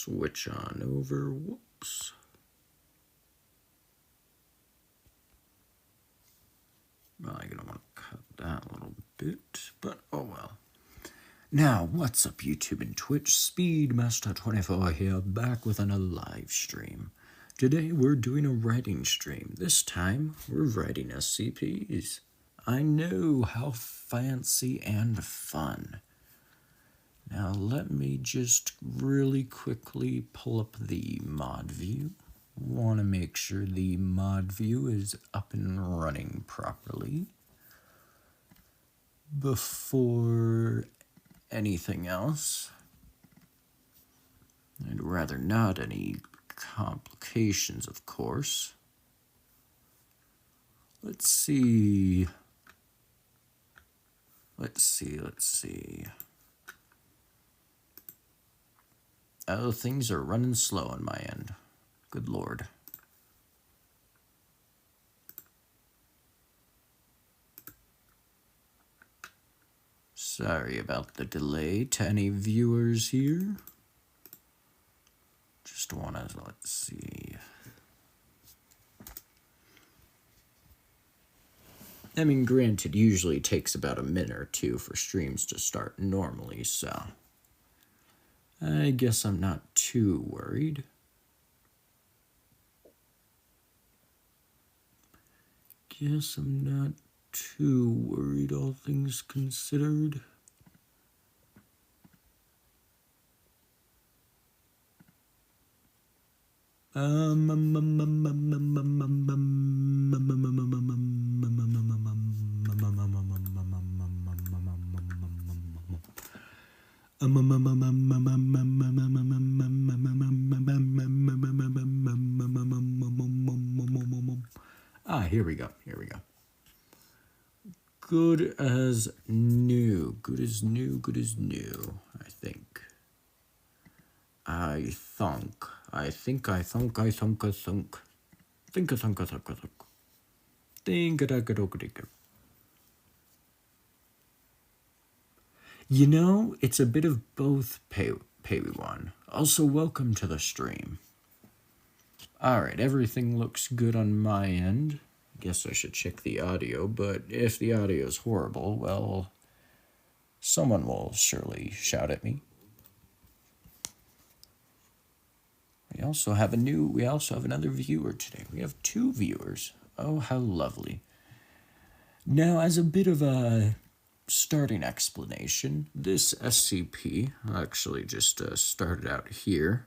switch on over. Whoops. Well, I'm gonna want to cut that a little bit, but oh well. Now, what's up YouTube and Twitch? Speedmaster24 here, back with another live stream. Today we're doing a writing stream. This time, we're writing SCPs. I know, how fancy and fun. Now let me just really quickly pull up the mod view. Want to make sure the mod view is up and running properly before anything else. I'd rather not any complications, of course. Let's see. Oh, things are running slow on my end. Good lord. Sorry about the delay to any viewers here. Just wanna, let's see. I mean, granted, usually it takes about a minute or two for streams to start normally, so I guess I'm not too worried. Guess I'm not too worried, all things considered. Here we go. Good as new, I think. You know, it's a bit of both, Paywan. Also, welcome to the stream. Alright, everything looks good on my end. Guess I should check the audio, but if the audio is horrible, well, someone will surely shout at me. We also have another viewer today. We have 2 viewers. Oh, how lovely. Now, as a bit of a starting explanation, this SCP, actually just started out here,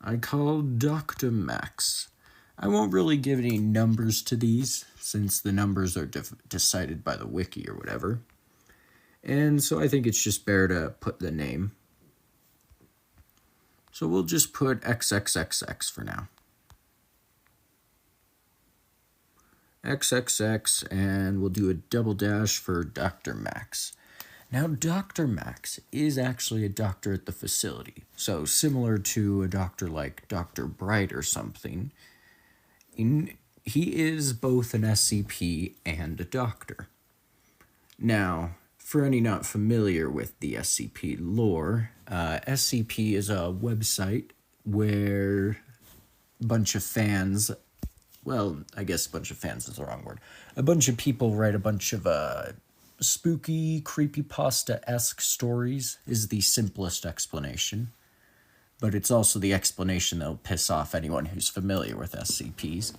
I call Dr. Max. I won't really give any numbers to these, since the numbers are decided by the wiki or whatever. And so I think it's just better to put the name. So we'll just put XXXX for now. XXX, and we'll do a double dash for Dr. Max. Now, Dr. Max is actually a doctor at the facility, so similar to a doctor like Dr. Bright or something. He is both an SCP and a doctor. Now, for any not familiar with the SCP lore, SCP is a website where a bunch of fans, well, I guess a bunch of fans is the wrong word, a bunch of people write a bunch of spooky, creepypasta-esque stories is the simplest explanation. But it's also the explanation that'll piss off anyone who's familiar with SCPs.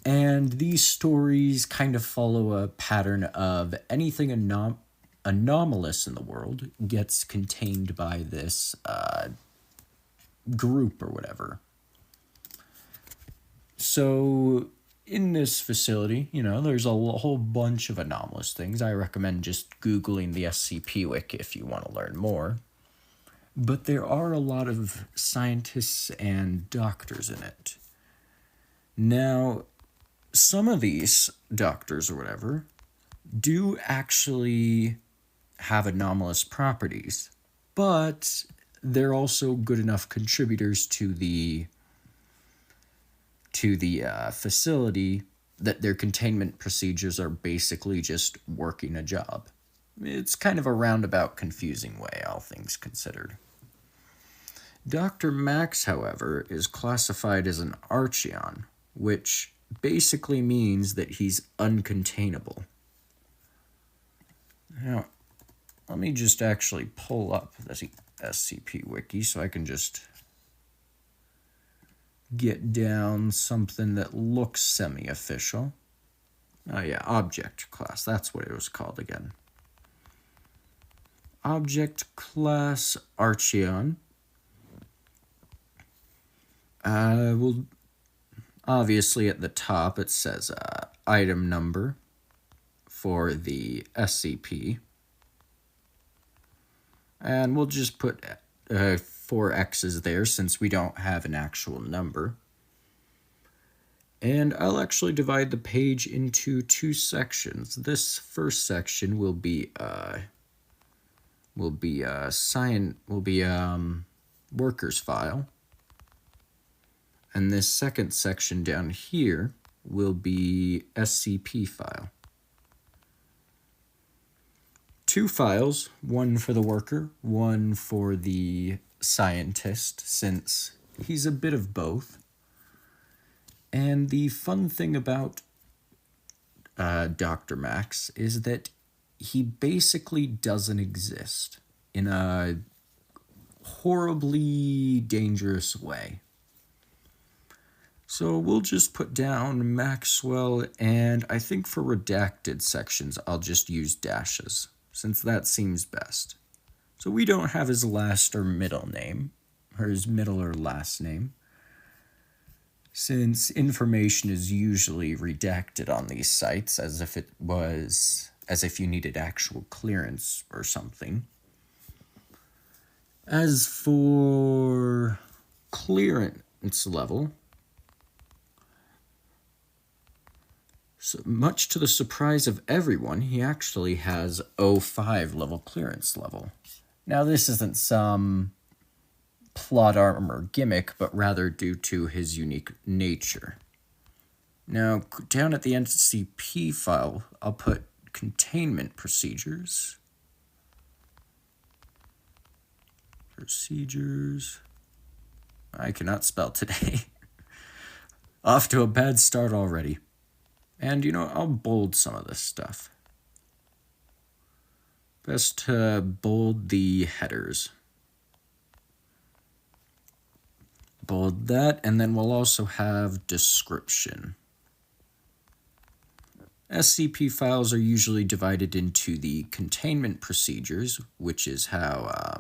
And these stories kind of follow a pattern of anything anomalous in the world gets contained by this group or whatever. So in this facility, you know, there's a whole bunch of anomalous things. I recommend just Googling the SCP wiki if you want to learn more. But there are a lot of scientists and doctors in it. Now, some of these doctors or whatever do actually have anomalous properties, but they're also good enough contributors to the facility that their containment procedures are basically just working a job. It's kind of a roundabout, confusing way, all things considered. Dr. Max, however, is classified as an archeon, which basically means that he's uncontainable. Now, let me just actually pull up the SCP wiki so I can just get down something that looks semi-official. Oh yeah, object class, that's what it was called again. Object class Archeon. Well, obviously at the top it says item number for the SCP. And we'll just put 4 X's there since we don't have an actual number. And I'll actually divide the page into 2 sections. This first section will be workers file. And this second section down here will be SCP file. 2 files, one for the worker, one for the scientist, since he's a bit of both. And the fun thing about Dr. Max is that he basically doesn't exist in a horribly dangerous way. So we'll just put down Maxwell, and I think for redacted sections I'll just use dashes, since that seems best. So we don't have his last or middle name, or his middle or last name, since information is usually redacted on these sites as if you needed actual clearance or something. As for clearance level, so much to the surprise of everyone, he actually has 05 level clearance level. Now this isn't some plot armor gimmick, but rather due to his unique nature. Now, down at the SCP file, I'll put containment procedures. I cannot spell today. Off to a bad start already. And, I'll bold some of this stuff. Best to bold the headers. Bold that, and then we'll also have description. SCP files are usually divided into the containment procedures, which is how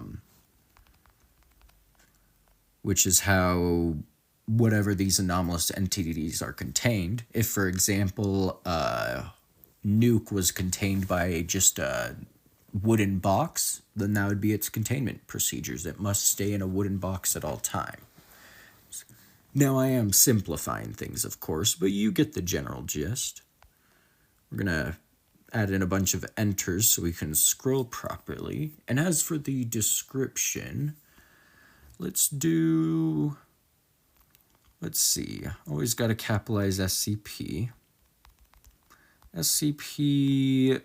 whatever these anomalous entities are contained. If, for example, Nuke was contained by just a wooden box, then that would be its containment procedures. It must stay in a wooden box at all times. Now, I am simplifying things, of course, but you get the general gist. We're going to add in a bunch of enters so we can scroll properly. And as for the description, let's see, always got to capitalize SCP. SCP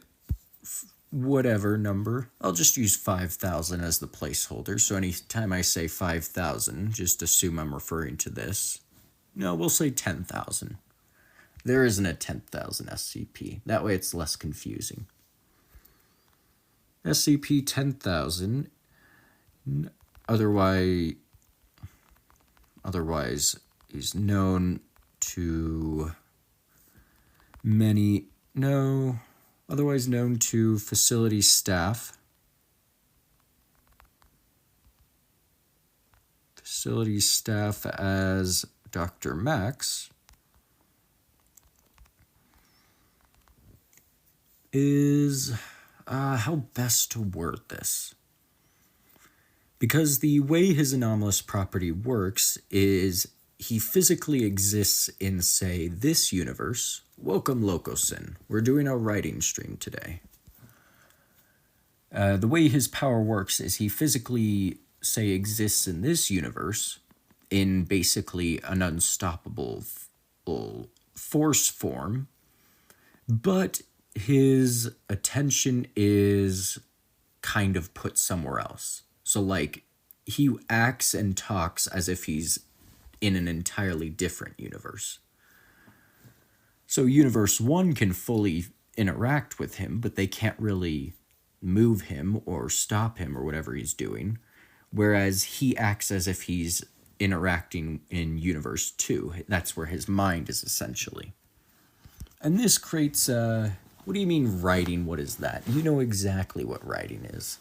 whatever number. I'll just use 5,000 as the placeholder, so anytime I say 5,000, just assume I'm referring to this. No, we'll say 10,000. There isn't a 10,000 SCP. That way it's less confusing. SCP-10,000, otherwise is known to otherwise known to facility staff. Facility staff as Dr. Max is, how best to word this? Because the way his anomalous property works is he physically exists in, say, this universe. Welcome, Locosin. We're doing a writing stream today. The way his power works is he physically, say, exists in this universe in basically an unstoppable force form, but his attention is kind of put somewhere else. So, like, he acts and talks as if he's in an entirely different universe. So Universe 1 can fully interact with him, but they can't really move him or stop him or whatever he's doing. Whereas he acts as if he's interacting in Universe 2. That's where his mind is essentially. And this creates what do you mean writing? What is that? You know exactly what writing is.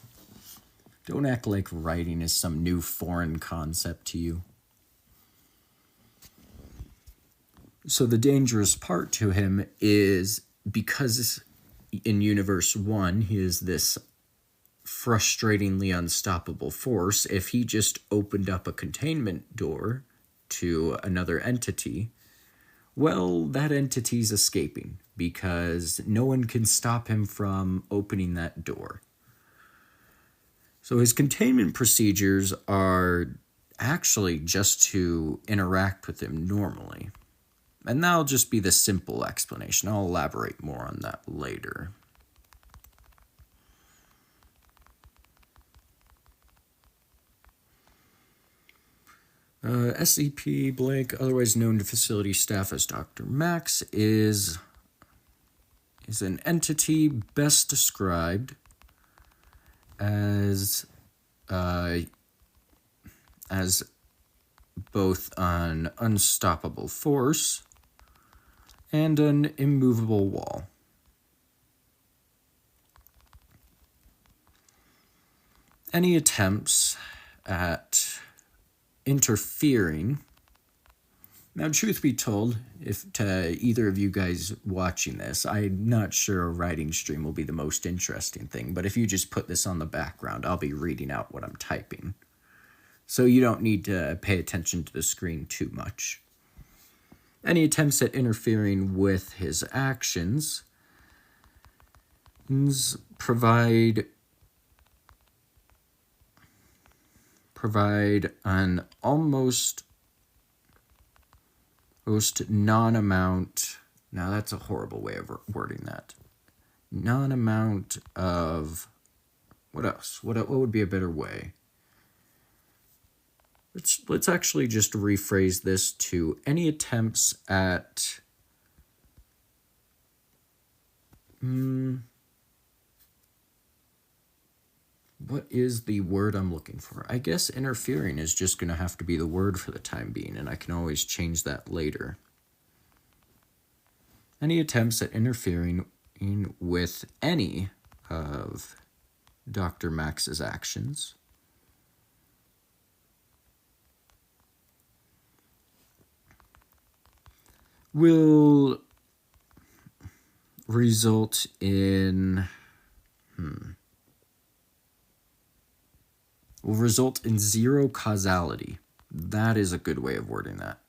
Don't act like writing is some new foreign concept to you. So the dangerous part to him is because in Universe 1, he is this frustratingly unstoppable force. If he just opened up a containment door to another entity, well, that entity's escaping because no one can stop him from opening that door. So his containment procedures are actually just to interact with him normally. And that'll just be the simple explanation. I'll elaborate more on that later. SCP blank, otherwise known to facility staff as Dr. Max, is an entity best described as both an unstoppable force and an immovable wall. Any attempts at interfering. Now, truth be told, if to either of you guys watching this, I'm not sure a writing stream will be the most interesting thing, but if you just put this on the background, I'll be reading out what I'm typing. So you don't need to pay attention to the screen too much. Any attempts at interfering with his actions provide an almost non-amount. Now that's a horrible way of wording that. Non-amount of what else? What would be a better way? Let's actually just rephrase this to any attempts at what is the word I'm looking for? I guess interfering is just going to have to be the word for the time being, and I can always change that later. Any attempts at interfering with any of Dr. Max's actions will result in zero causality. That is a good way of wording that.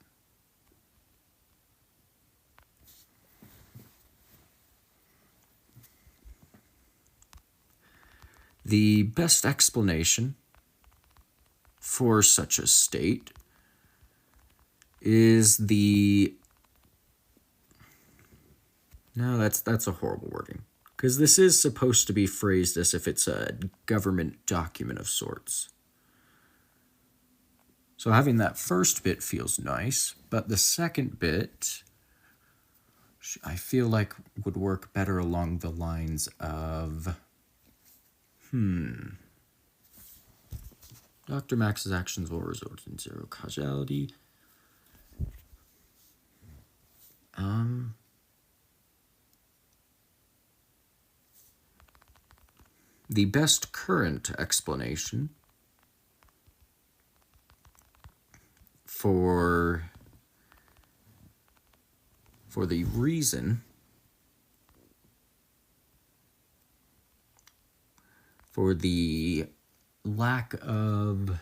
The best explanation for such a state is no, that's a horrible wording, because this is supposed to be phrased as if it's a government document of sorts. So having that first bit feels nice, but the second bit I feel like would work better along the lines of Dr. Max's actions will result in zero causality. The best current explanation for the reason for the lack of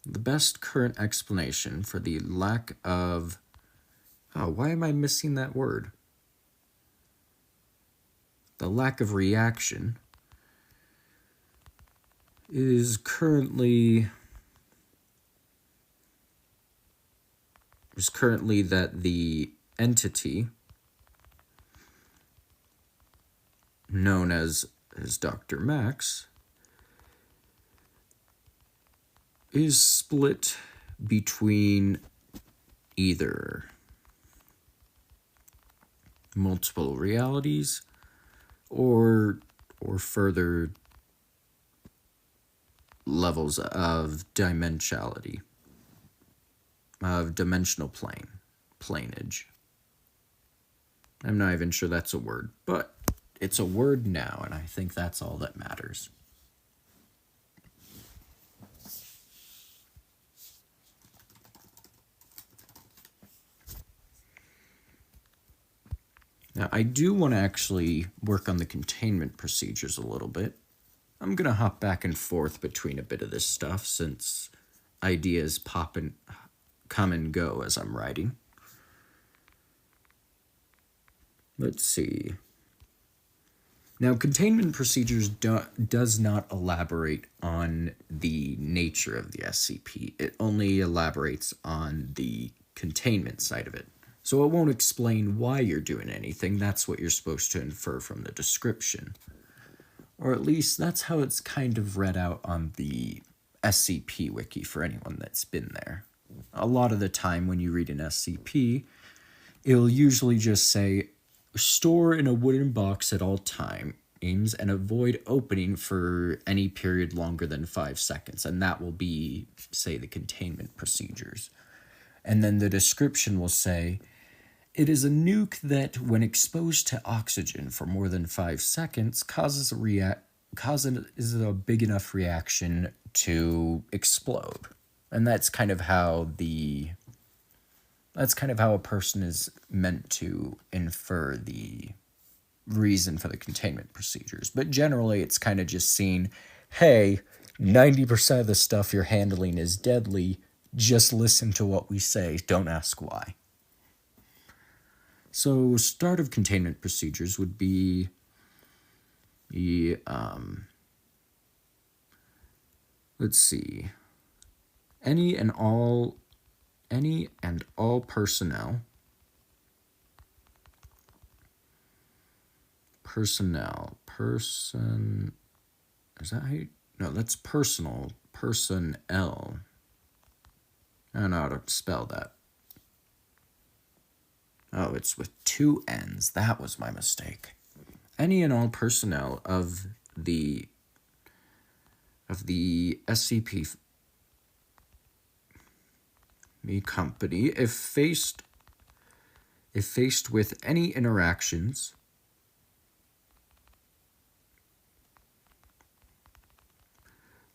the best current explanation for the lack of why am I missing that word? The lack of reaction is currently that the entity known as as Dr. Max is split between either multiple realities or further levels of dimensionality, of dimensional planeage. I'm not even sure that's a word, but it's a word now, and I think that's all that matters. Now, I do want to actually work on the containment procedures a little bit. I'm going to hop back and forth between a bit of this stuff since ideas come and go as I'm writing. Let's see. Now, containment procedures does not elaborate on the nature of the SCP. It only elaborates on the containment side of it. So it won't explain why you're doing anything. That's what you're supposed to infer from the description. Or at least that's how it's kind of read out on the SCP wiki for anyone that's been there. A lot of the time when you read an SCP, it'll usually just say, store in a wooden box at all times and avoid opening for any period longer than 5 seconds. And that will be, say, the containment procedures. And then the description will say, it is a nuke that, when exposed to oxygen for more than 5 seconds, causes a big enough reaction to explode. And that's kind of how a person is meant to infer the reason for the containment procedures. But generally, it's kind of just seen, hey, 90% of the stuff you're handling is deadly. Just listen to what we say. Don't ask why. So, start of containment procedures would be let's see. Any and all personnel, is that how you, no, that's personnel. I don't know how to spell that. Oh, it's with 2 N's. That was my mistake. Any and all personnel of the SCP company, if faced with any interactions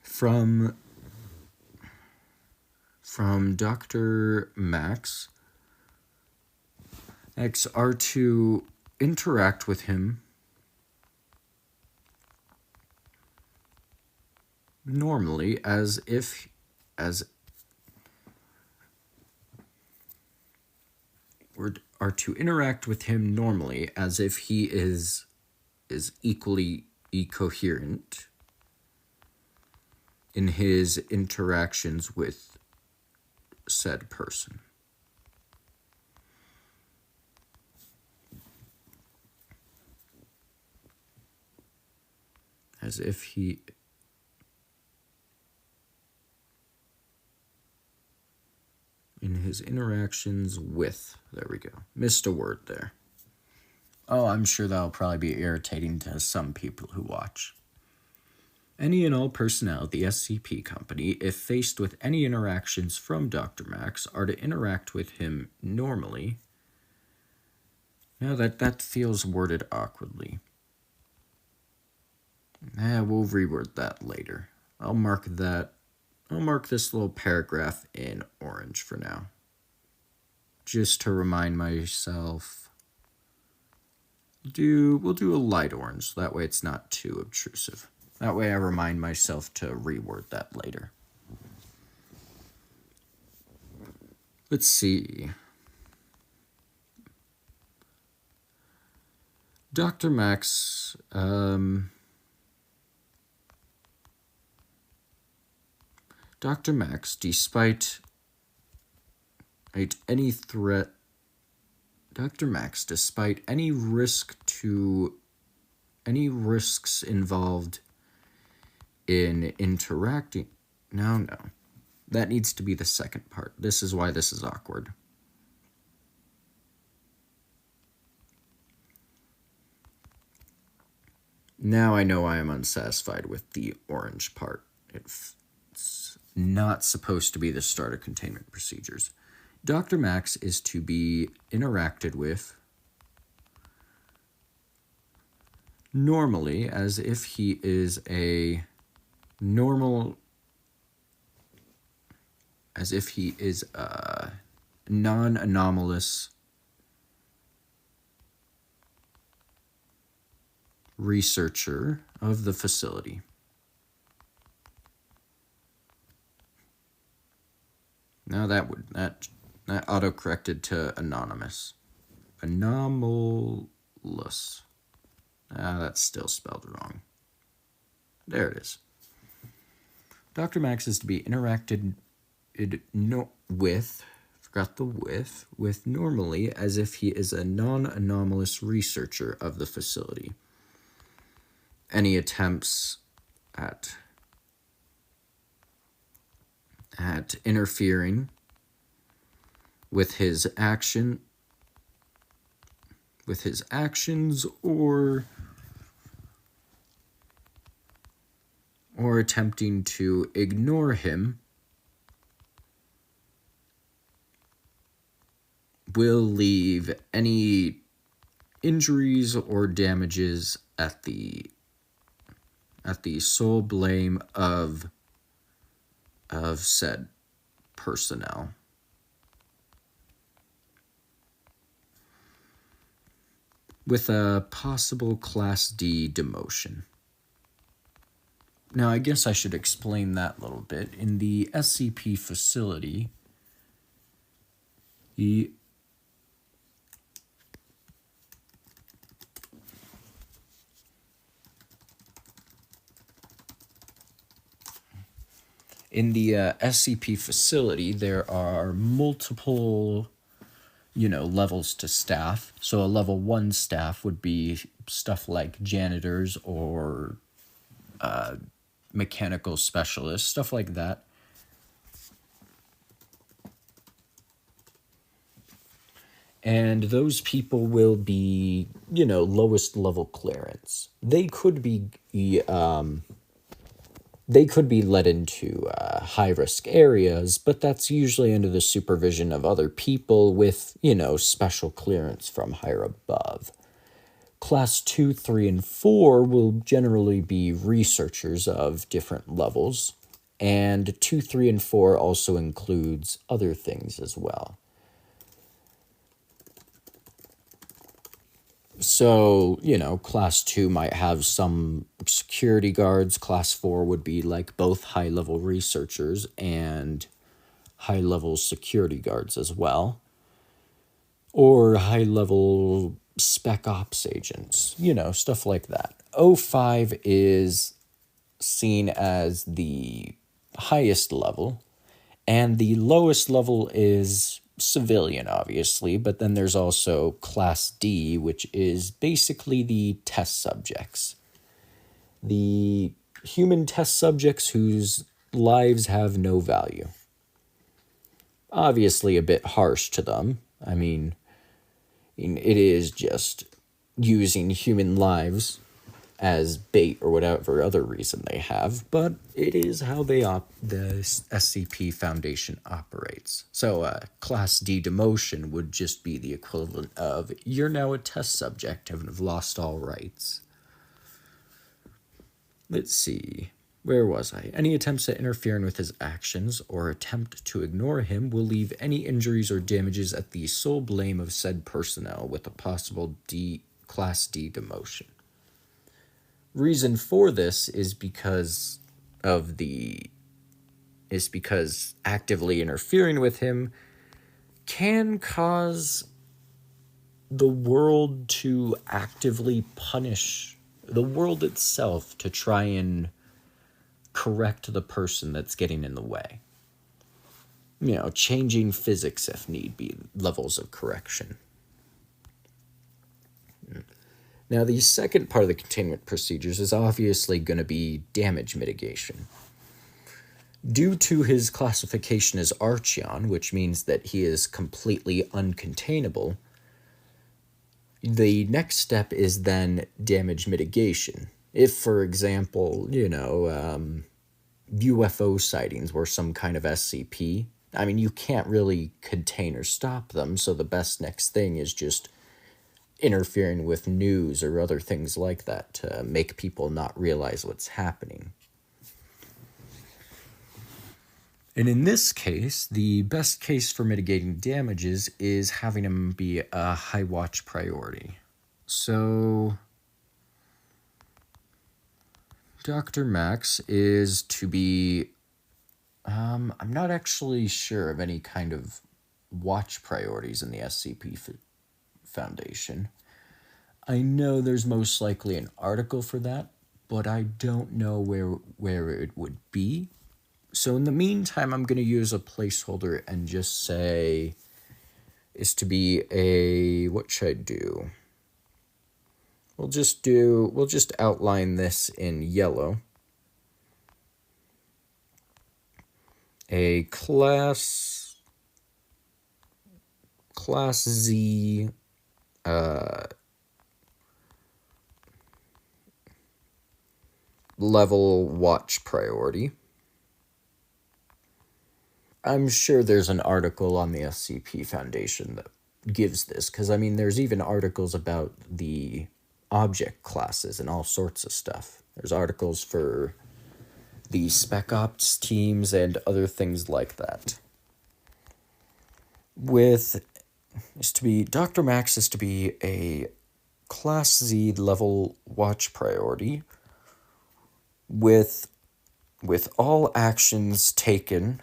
from Dr. Max X, are to interact with him normally as if he is equally coherent in his interactions with said person. As if he in his interactions with, there we go, missed a word there. Oh, I'm sure that'll probably be irritating to some people who watch. Any and all personnel at the SCP company, if faced with any interactions from Dr. Max, are to interact with him normally. Now that feels worded awkwardly. We'll reword that later. I'll mark this little paragraph in orange for now, just to remind myself. We'll do a light orange, that way it's not too obtrusive. That way I remind myself to reword that later. Let's see. Dr. Max, Dr. Max, despite any risk to any risks involved in interacting. No. That needs to be the second part. This is why this is awkward. Now I know I am unsatisfied with the orange part. It's not supposed to be the start of containment procedures. Dr. Max is to be interacted with normally as if he is a normal, as if he is a non-anomalous researcher of the facility. Now that auto-corrected to anonymous. Anomalous. That's still spelled wrong. There it is. Dr. Max is to be interacted with normally as if he is a non-anomalous researcher of the facility. Any attempts at interfering with his actions or attempting to ignore him will leave any injuries or damages at the sole blame of said personnel. With a possible Class D demotion. Now, I guess I should explain that a little bit. In the SCP facility, there are multiple, levels to staff. So a level 1 staff would be stuff like janitors or mechanical specialists, stuff like that. And those people will be, lowest level clearance. They could be let into high-risk areas, but that's usually under the supervision of other people with, special clearance from higher above. Class 2, 3, and 4 will generally be researchers of different levels, and 2, 3, and 4 also includes other things as well. So, Class 2 might have some security guards. Class 4 would be like both high-level researchers and high-level security guards as well. Or high-level spec ops agents, stuff like that. 05 is seen as the highest level, and the lowest level is civilian, obviously, but then there's also Class D, which is basically the test subjects. The human test subjects whose lives have no value. Obviously a bit harsh to them. I mean, it is just using human lives as bait or whatever other reason they have, but it is how the SCP Foundation operates. So Class D demotion would just be the equivalent of, you're now a test subject and have lost all rights. Let's see. Where was I? Any attempts at interfering with his actions or attempt to ignore him will leave any injuries or damages at the sole blame of said personnel with a possible Class D demotion. Reason for this is because actively interfering with him can cause the world to actively punish the world itself to try and correct the person that's getting in the way. Changing physics if need be, levels of correction. Now, the second part of the containment procedures is obviously going to be damage mitigation. Due to his classification as Archeon, which means that he is completely uncontainable, the next step is then damage mitigation. If, for example, UFO sightings were some kind of SCP, I mean, you can't really contain or stop them, so the best next thing is just interfering with news or other things like that to make people not realize what's happening. And in this case, the best case for mitigating damages is having him be a high watch priority. So Dr. Max is to be, I'm not actually sure of any kind of watch priorities in the SCP Foundation. I know there's most likely an article for that, but I don't know where it would be. So in the meantime, I'm going to use a placeholder and just say is to be a, what should I do? We'll just outline this in yellow. A class Z level watch priority. I'm sure there's an article on the SCP Foundation that gives this, because, I mean, there's even articles about the object classes and all sorts of stuff. There's articles for the Spec Ops teams and other things like that. Dr. Max is to be a Class Z level watch priority with all actions taken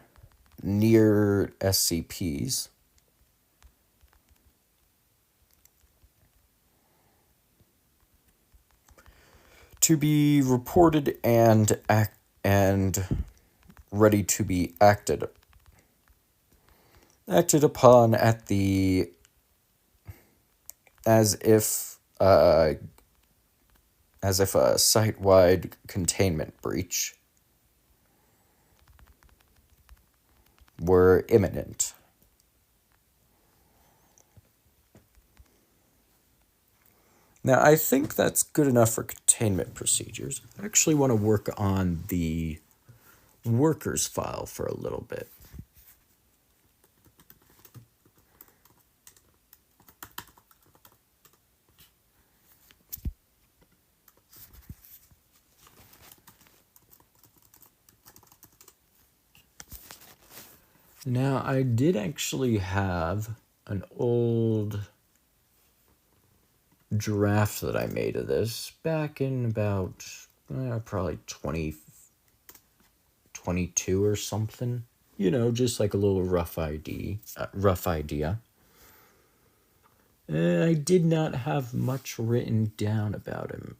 near SCPs to be reported and ready to be acted upon at the as if a site-wide containment breach were imminent. Now, I think that's good enough for containment procedures. I actually want to work on the workers file for a little bit. Now, I did actually have an old draft that I made of this back in about probably 2022 or something. Just like a little rough idea. I did not have much written down about him,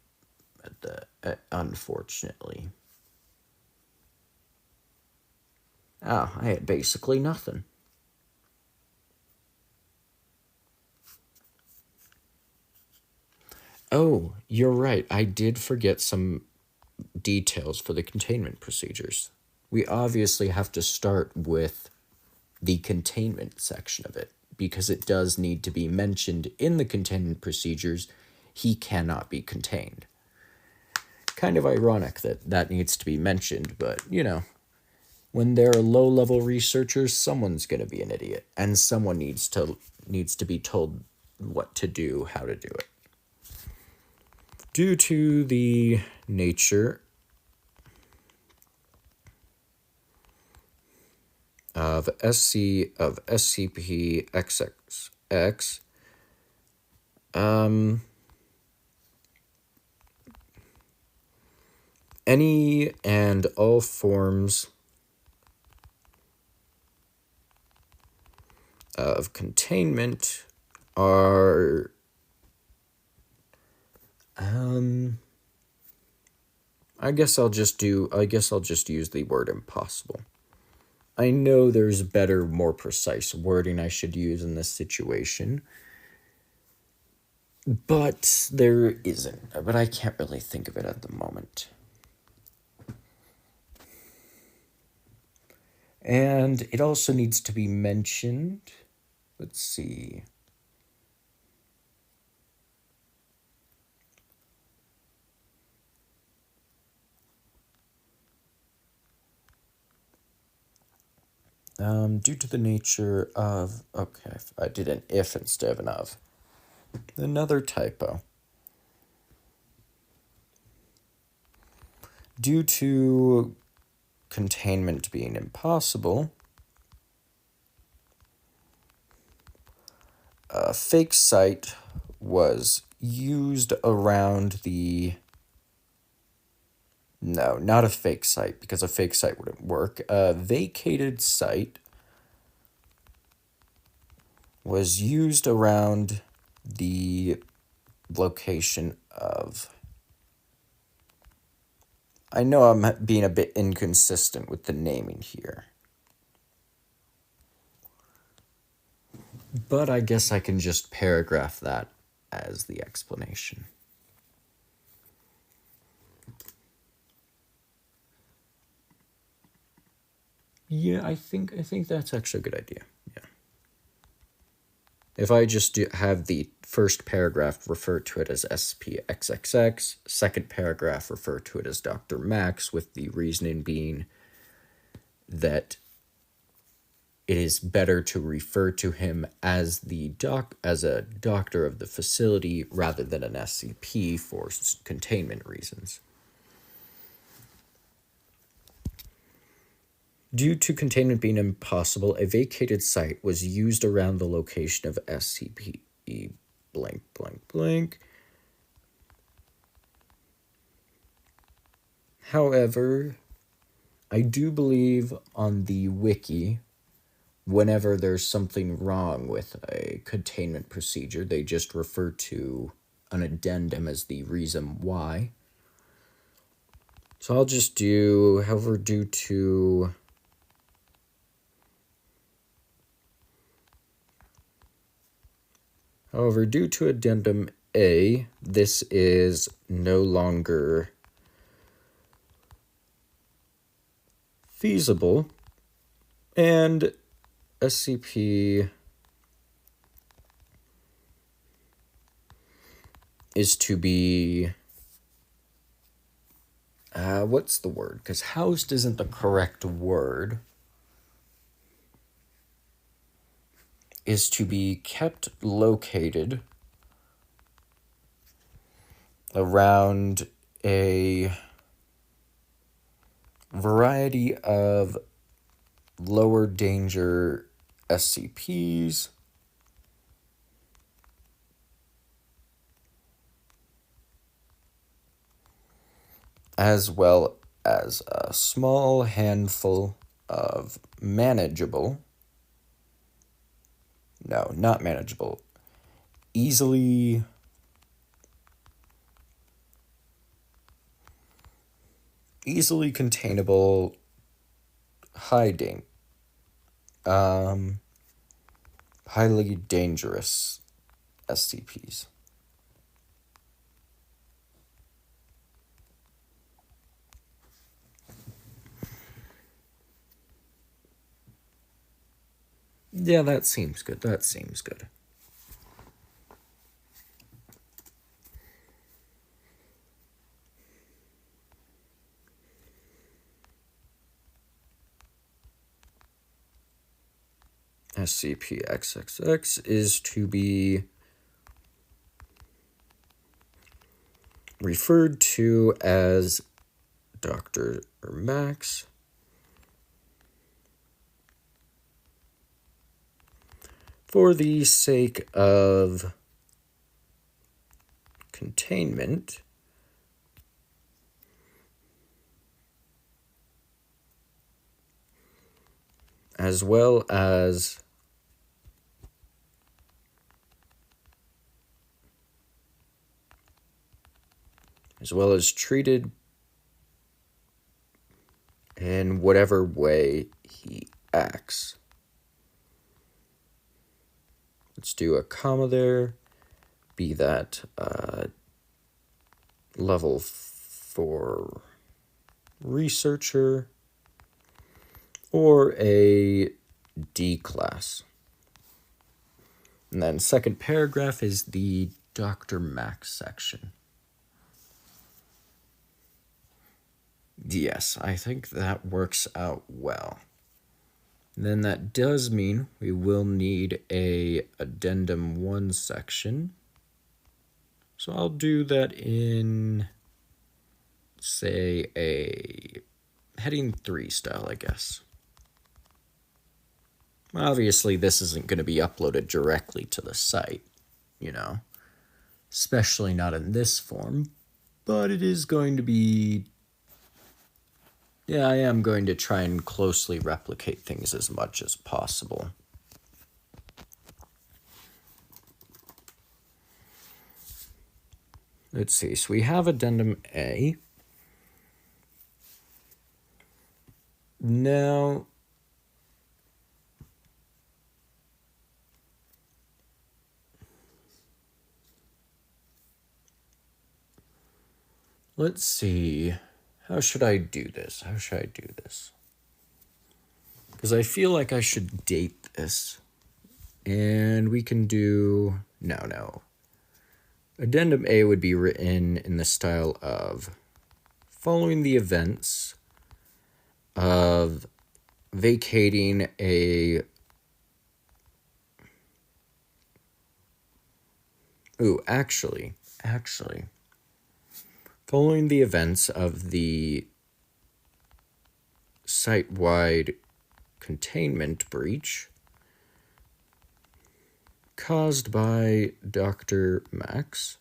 unfortunately. I had basically nothing. Oh, you're right. I did forget some details for the containment procedures. We obviously have to start with the containment section of it, because it does need to be mentioned in the containment procedures. He cannot be contained. Kind of ironic that needs to be mentioned, but, when there are low-level researchers, someone's going to be an idiot, and someone needs to be told what to do, how to do it. Due to the nature of SCP-XXX, any and all forms of containment are I guess I'll just use the word impossible. I know there's better, more precise wording I should use in this situation. But there isn't. But I can't really think of it at the moment. And it also needs to be mentioned. Let's see. Due to the nature of... Okay, I did an if instead of an of. Another typo. Due to containment being impossible, a fake site was used around the... No, not a fake site, because a fake site wouldn't work. A vacated site was used around the location of... I know I'm being a bit inconsistent with the naming here. But I guess I can just paragraph that as the explanation. Yeah, I think that's actually a good idea. Yeah. If I just have the first paragraph refer to it as SCP-XXX, second paragraph refer to it as Dr. Max, with the reasoning being that it is better to refer to him as as a doctor of the facility rather than an SCP for containment reasons. Due to containment being impossible, a vacated site was used around the location of SCP blank blank blank. However, I do believe on the wiki, whenever there's something wrong with a containment procedure, they just refer to an addendum as the reason why. So I'll just do, however, due to addendum A, this is no longer feasible, and SCP is to be... what's the word? Because housed isn't the correct word. Is to be kept located around a variety of lower danger SCPs, as well as a small handful of manageable... No, not manageable. Easily containable, highly dangerous SCPs. Yeah, that seems good. SCP-XXX is to be referred to as Dr. Max for the sake of containment, as well as treated in whatever way he acts. Let's do a comma there. be that level 4 researcher or a D class. And then second paragraph is the Dr. Max section. Yes, I think that works out well. Then that does mean we will need a addendum 1 section. So I'll do that in, say, a heading 3 style, I guess. Obviously, this isn't going to be uploaded directly to the site, especially not in this form, but it is going to be, I am going to try and closely replicate things as much as possible. Let's see, so we have addendum A. Now, let's see, how should I do this? Because I feel like I should date this. And we can do, no. Addendum A would be written in the style of following the events of vacating a... Actually, following the events of the site-wide containment breach caused by Dr. Max,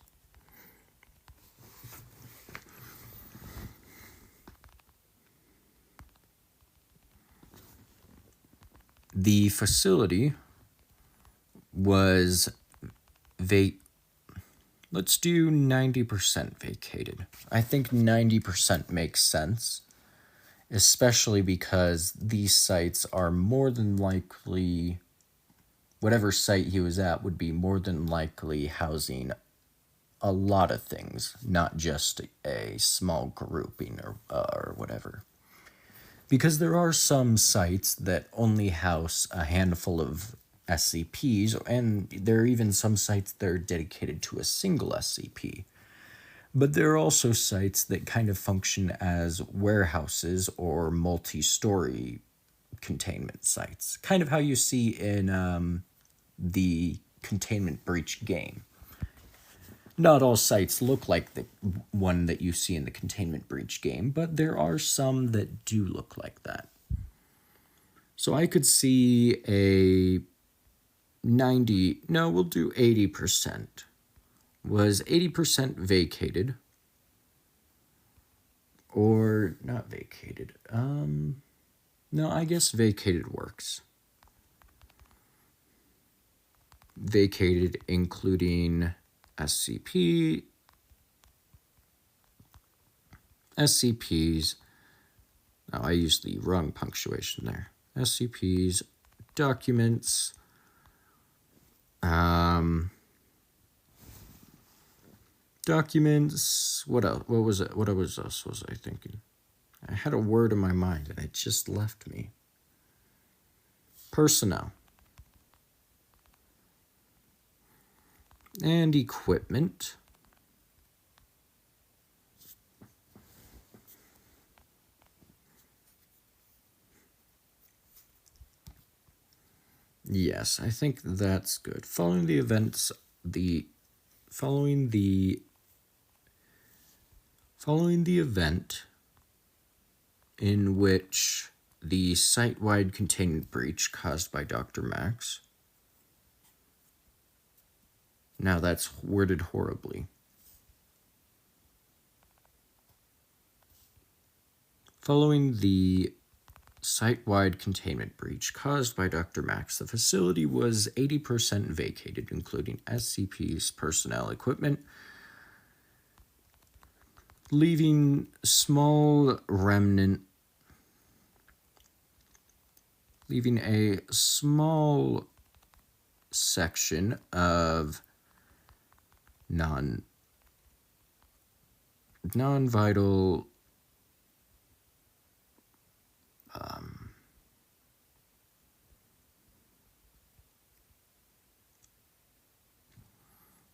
the facility was let's do 90% vacated. I think 90% makes sense, especially because these sites are more than likely, whatever site he was at would be more than likely housing a lot of things, not just a small grouping or whatever. Because there are some sites that only house a handful of SCPs, and there are even some sites that are dedicated to a single SCP. But there are also sites that kind of function as warehouses or multi-story containment sites. Kind of how you see in the containment breach game. Not all sites look like the one that you see in the containment breach game, but there are some that do look like that. So I could see a 80%. Was 80% vacated? Or not vacated? No, I guess vacated works. Vacated including SCP, SCPs, I used the wrong punctuation there. SCPs, documents, documents, what else? What was it? What else was I thinking? I had a word in my mind and it just left me. Personnel. And equipment. Yes, I think that's good. Following the events, following the event in which the site-wide containment breach caused by Dr. Max. Now that's worded horribly. Following the site-wide containment breach caused by Dr. Max, the facility was 80% vacated, including SCP's personnel equipment, leaving a small section of non-vital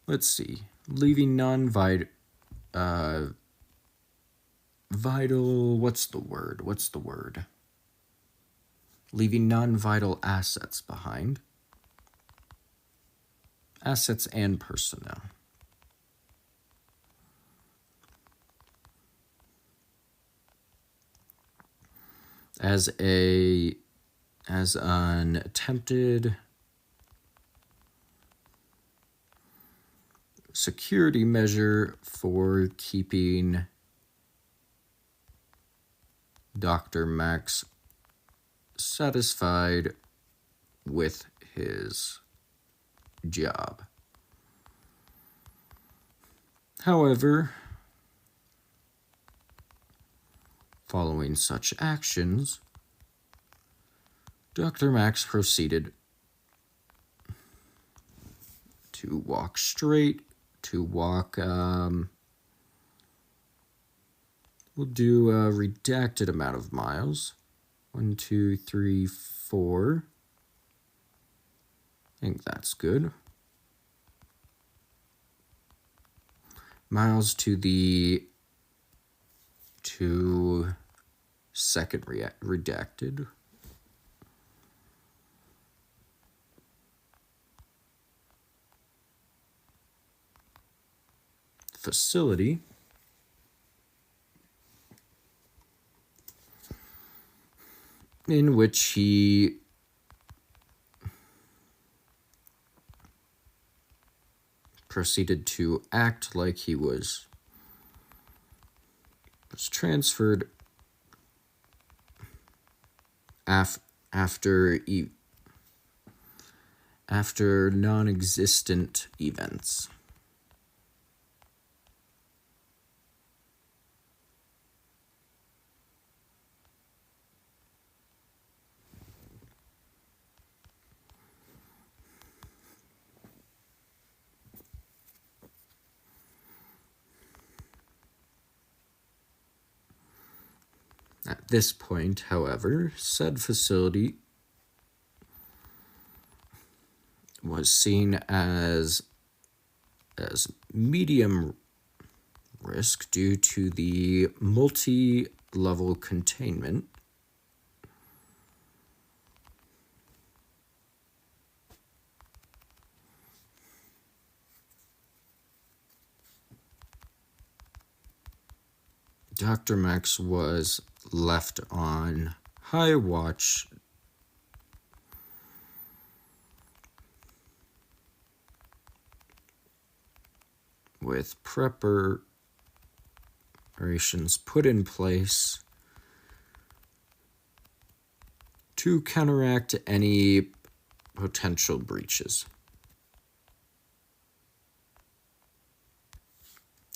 let's see, leaving non-vital vital, what's the word? Leaving non-vital assets behind. Assets and personnel. As an attempted security measure for keeping Dr. Max satisfied with his job. However, following such actions, Dr. Max proceeded to walk straight, we'll do a redacted amount of miles. 1, 2, 3, 4. I think that's good. Miles to the second redacted. Facility. In which he proceeded to act like he was transferred after non-existent events. At this point, however, said facility was seen as medium risk due to the multi-level containment Dr. Max was left on high watch with preparations put in place to counteract any potential breaches.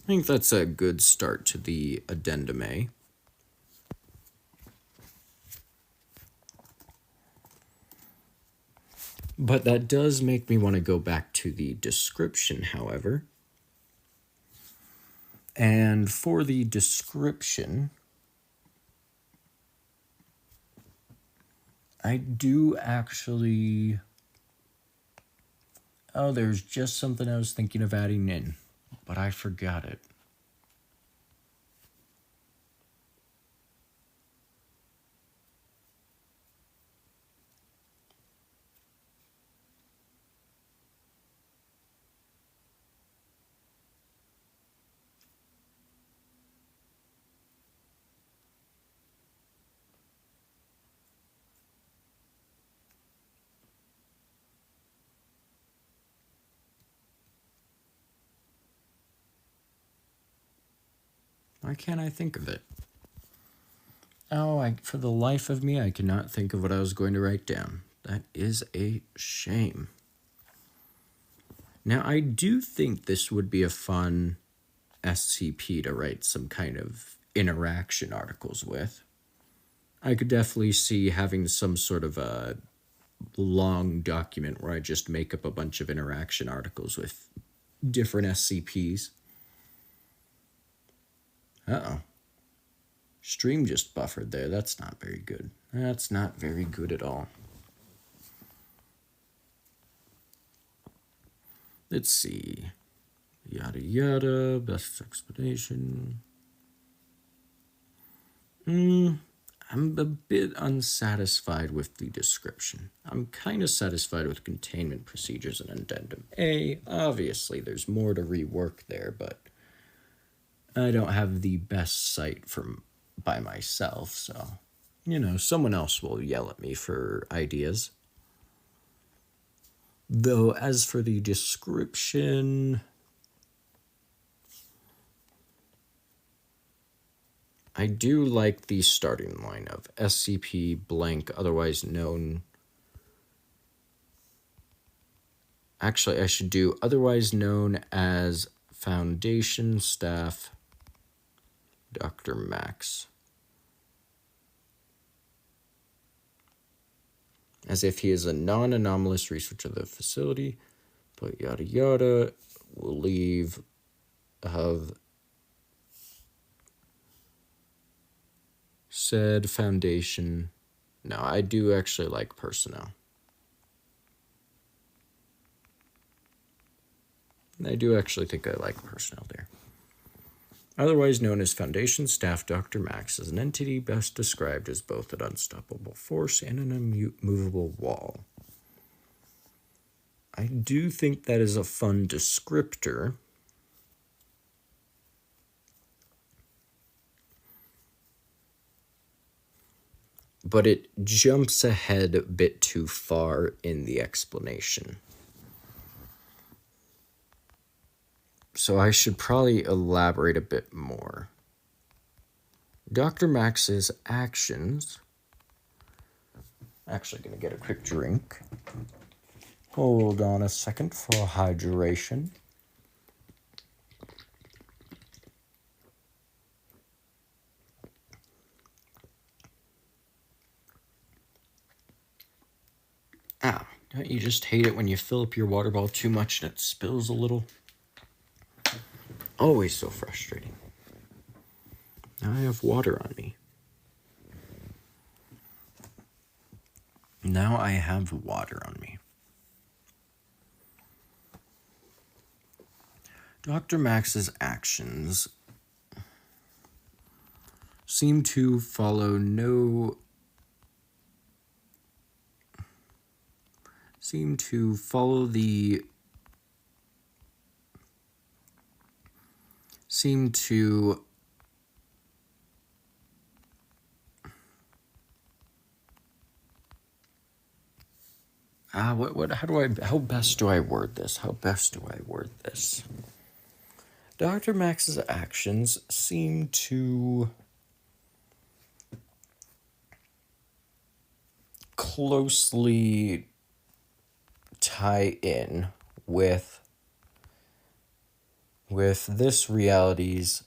I think that's a good start to the addendum A. But that does make me want to go back to the description, however. And for the description, I do actually... Oh, there's just something I was thinking of adding in, but I forgot it. Why can't I think of it? Oh, for the life of me, I cannot think of what I was going to write down. That is a shame. Now, I do think this would be a fun SCP to write some kind of interaction articles with. I could definitely see having some sort of a long document where I just make up a bunch of interaction articles with different SCPs. Uh-oh. Stream just buffered there. That's not very good. That's not very good at all. Let's see. Yada yada. Best explanation. I'm a bit unsatisfied with the description. I'm kind of satisfied with containment procedures and addendum A. Obviously, there's more to rework there, but I don't have the best site by myself, so, someone else will yell at me for ideas. Though, as for the description, I do like the starting line of SCP blank, otherwise known. Actually, I should do otherwise known as Foundation Staff Dr. Max. As if he is a non-anomalous researcher of the facility, but yada yada, we'll leave of said foundation. No, I do actually like personnel. I do actually think I like personnel there. Otherwise known as Foundation Staff, Dr. Max is an entity best described as both an unstoppable force and an immovable wall. I do think that is a fun descriptor. But it jumps ahead a bit too far in the explanation. So I should probably elaborate a bit more. Dr. Max's actions... Actually going to get a quick drink. Hold on a second for hydration. Ah, don't you just hate it when you fill up your water bottle too much and it spills a little? Always so frustrating. Now I have water on me. Now I have water on me. Dr. Max's actions seem to follow the how best do I word this? Dr. Max's actions seem to closely tie in with this reality's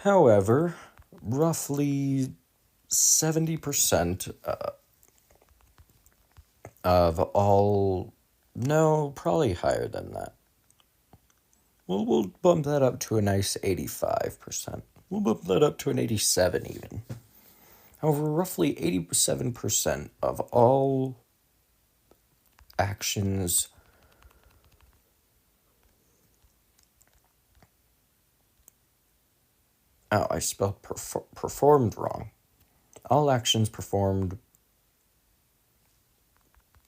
However, roughly 70% of all... No, probably higher than that. We'll bump that up to a nice 85%. We'll bump that up to an 87 even. However, roughly 87% of all actions I spelled performed wrong. All actions performed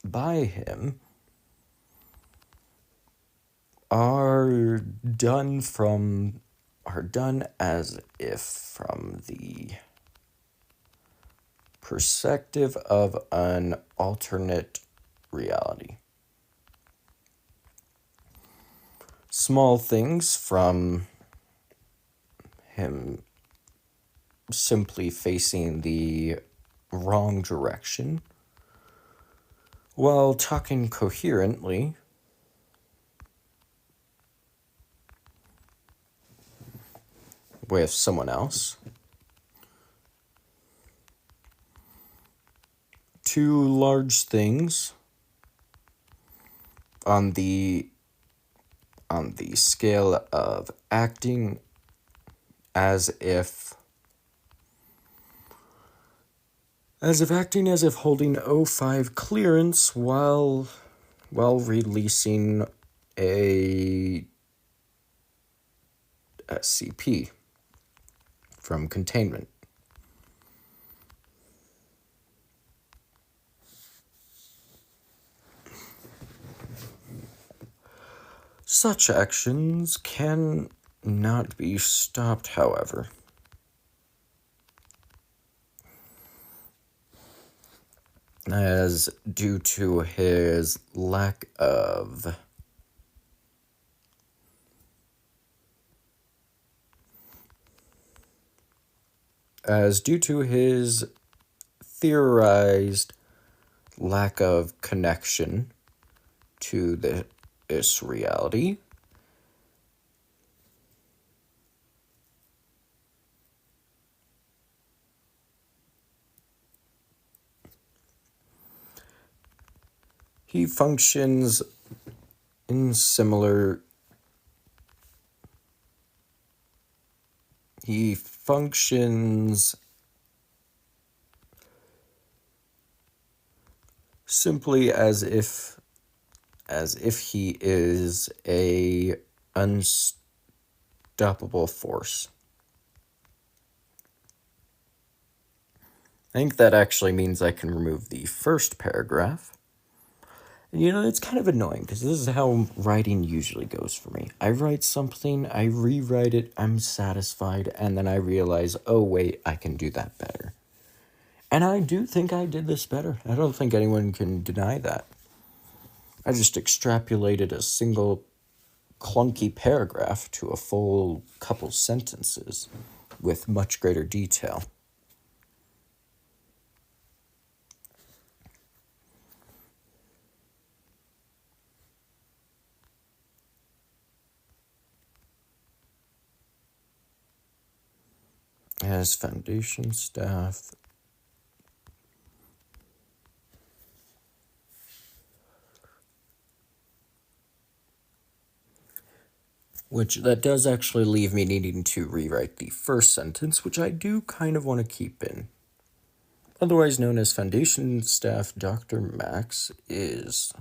by him are done as if from the perspective of an alternate reality. Small things from him simply facing the wrong direction while talking coherently with someone else, two large things on the scale of acting as if holding O5 clearance while releasing a SCP from containment. Such actions can not be stopped, however. As due to his lack of theorized lack of connection to this reality, he functions in similar. He functions simply as if he is a unstoppable force. I think that actually means I can remove the first paragraph. You know, it's kind of annoying because this is how writing usually goes for me. I write something, I rewrite it, I'm satisfied, and then I realize, oh wait, I can do that better. And I do think I did this better. I don't think anyone can deny that. I just extrapolated a single clunky paragraph to a full couple sentences with much greater detail. As Foundation staff, which that does actually leave me needing to rewrite the first sentence, which I do kind of want to keep in. Otherwise known as Foundation staff, Dr. Max is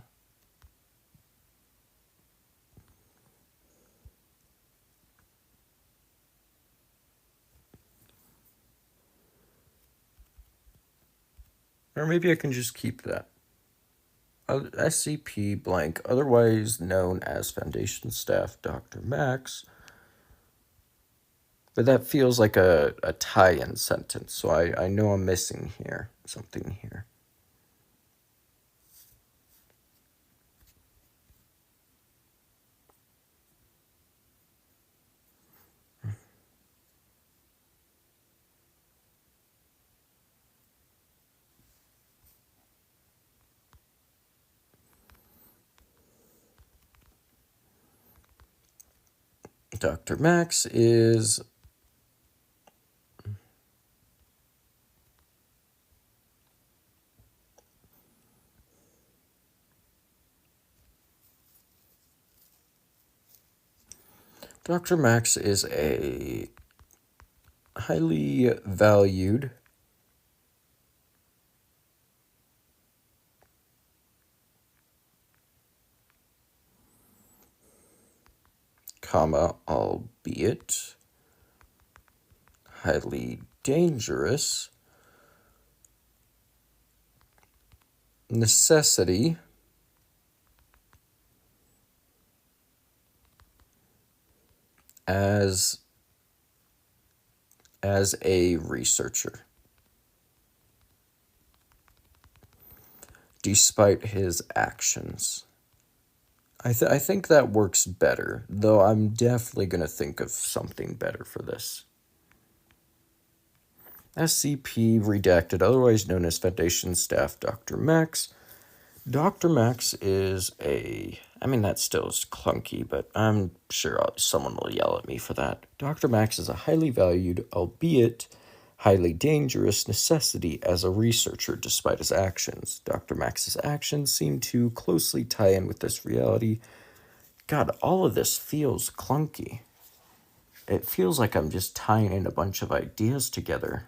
or maybe I can just keep that. SCP blank, otherwise known as Foundation staff, Dr. Max. But that feels like a tie-in sentence, so I know I'm missing something here. Dr. Max is a highly valued albeit highly dangerous necessity as a researcher, despite his actions. I think that works better, though I'm definitely going to think of something better for this. SCP redacted, otherwise known as Foundation staff, Dr. Max. Dr. Max is that still is clunky, but I'm sure someone will yell at me for that. Dr. Max is a highly valued, albeit highly dangerous necessity as a researcher despite his actions. Dr. Max's actions seem to closely tie in with this reality. God, all of this feels clunky. It feels like I'm just tying in a bunch of ideas together.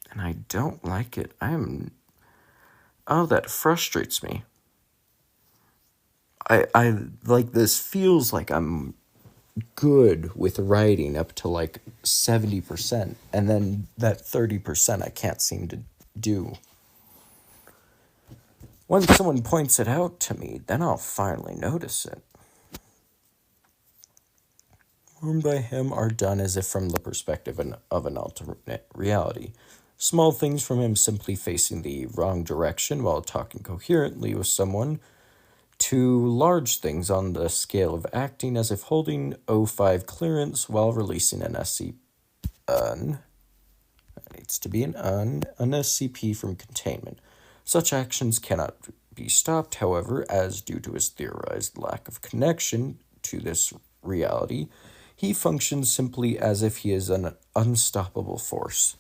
And I don't like it. Oh, that frustrates me. I like this feels like I'm good with writing up to like 70%, and then that 30% I can't seem to do. When someone points it out to me, then I'll finally notice it. Formed by him are done as if from the perspective of an alternate reality. Small things from him simply facing the wrong direction while talking coherently with someone, to large things on the scale of acting as if holding O5 clearance while releasing an SCP. Needs to be an SCP from containment. Such actions cannot be stopped, however, as due to his theorized lack of connection to this reality, he functions simply as if he is an unstoppable force.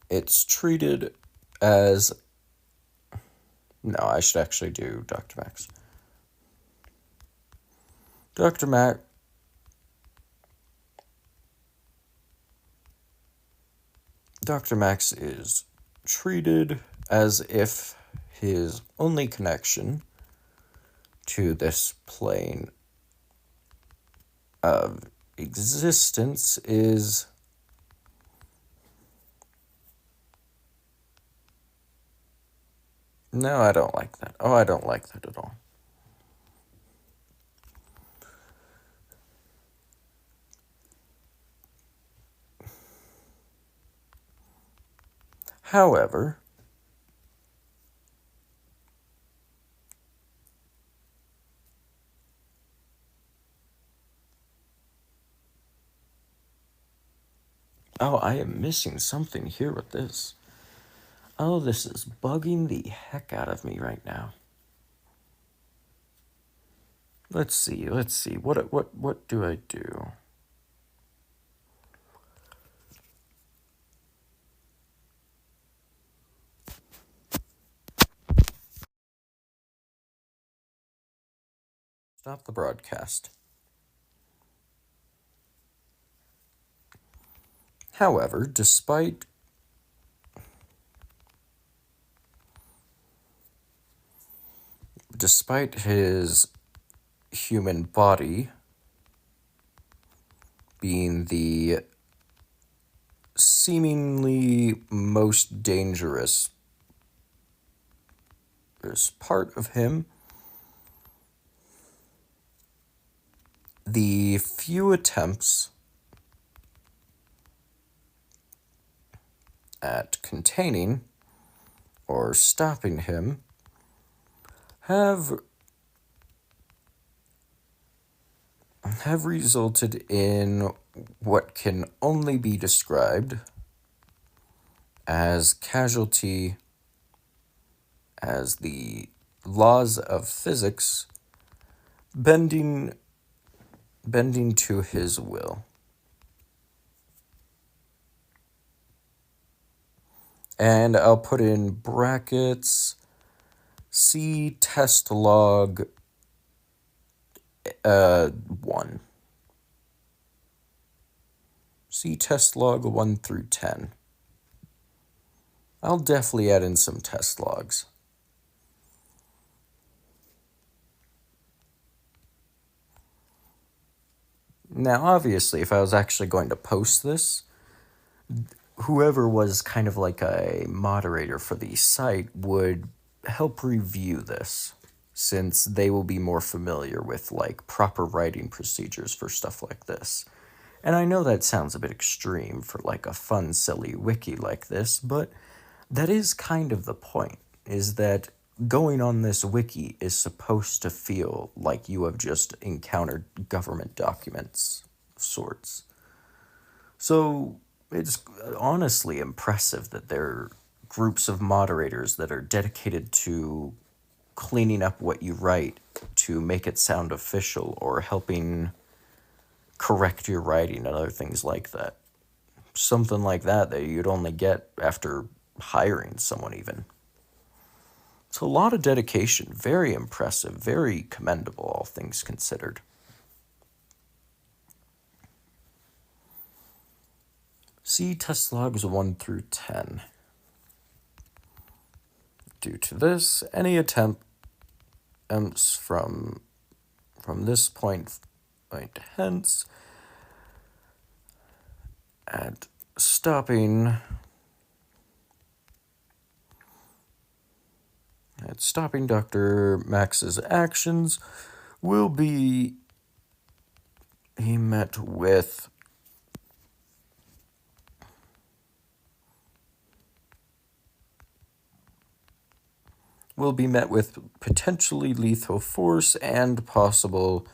It's treated as... No, I should actually do Dr. Max. Dr. Max... Dr. Max is treated as if his only connection to this plane of existence is no, I don't like that. Oh, I don't like that at all. However, oh, I am missing something here with this. Oh, this is bugging the heck out of me right now. Let's see. What do I do? Stop the broadcast. However, despite his human body being the seemingly most dangerous part of him, the few attempts at containing or stopping him have resulted in what can only be described as casualty, as the laws of physics bending to his will. And I'll put in brackets C test log 1. C test log 1 through 10. I'll definitely add in some test logs. Now, obviously, if I was actually going to post this, whoever was kind of like a moderator for the site would help review this, since they will be more familiar with like proper writing procedures for stuff like this. And I know that sounds a bit extreme for like a fun, silly wiki like this, but that is kind of the point, is that going on this wiki is supposed to feel like you have just encountered government documents of sorts. So it's honestly impressive that they're groups of moderators that are dedicated to cleaning up what you write to make it sound official or helping correct your writing and other things like that. Something like that you'd only get after hiring someone even. It's a lot of dedication, very impressive, very commendable, all things considered. See test logs 1 through 10. Due to this, any attempts from this point hence at stopping Dr. Max's actions will be met with potentially lethal force and possible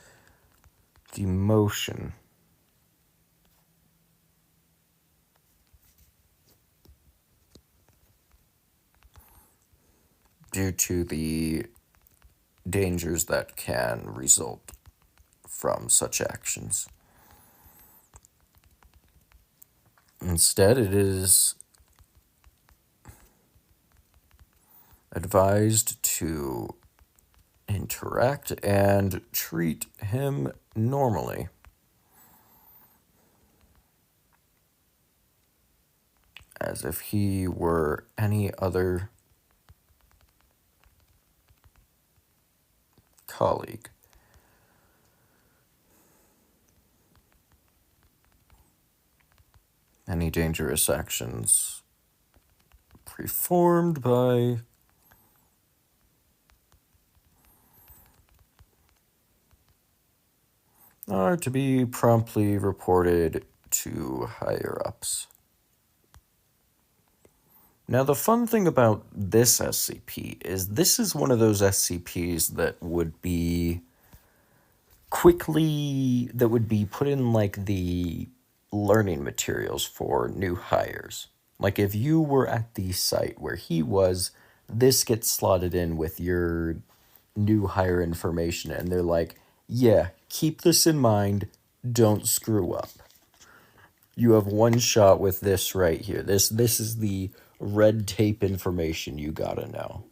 demotion. Due to the dangers that can result from such actions. Instead, it is advised to interact and treat him normally. As if he were any other colleague. Any dangerous actions performed by are to be promptly reported to higher-ups. Now, the fun thing about this SCP is this is one of those SCPs that would be put in like the learning materials for new hires. Like if you were at the site where he was, this gets slotted in with your new hire information, and they're like, yeah, keep this in mind, don't screw up. You have one shot with this right here. This is the red tape information you gotta know.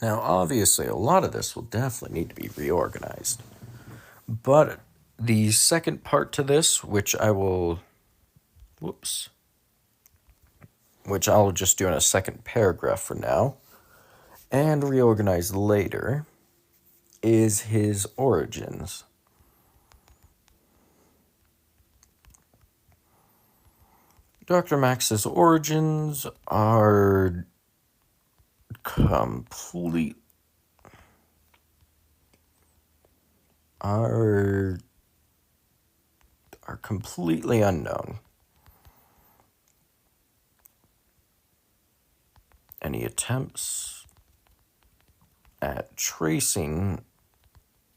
Now, obviously, a lot of this will definitely need to be reorganized. But the second part to this, which I'll just do in a second paragraph for now, and reorganize later, is his origins. Dr. Max's origins are completely unknown. Any attempts at tracing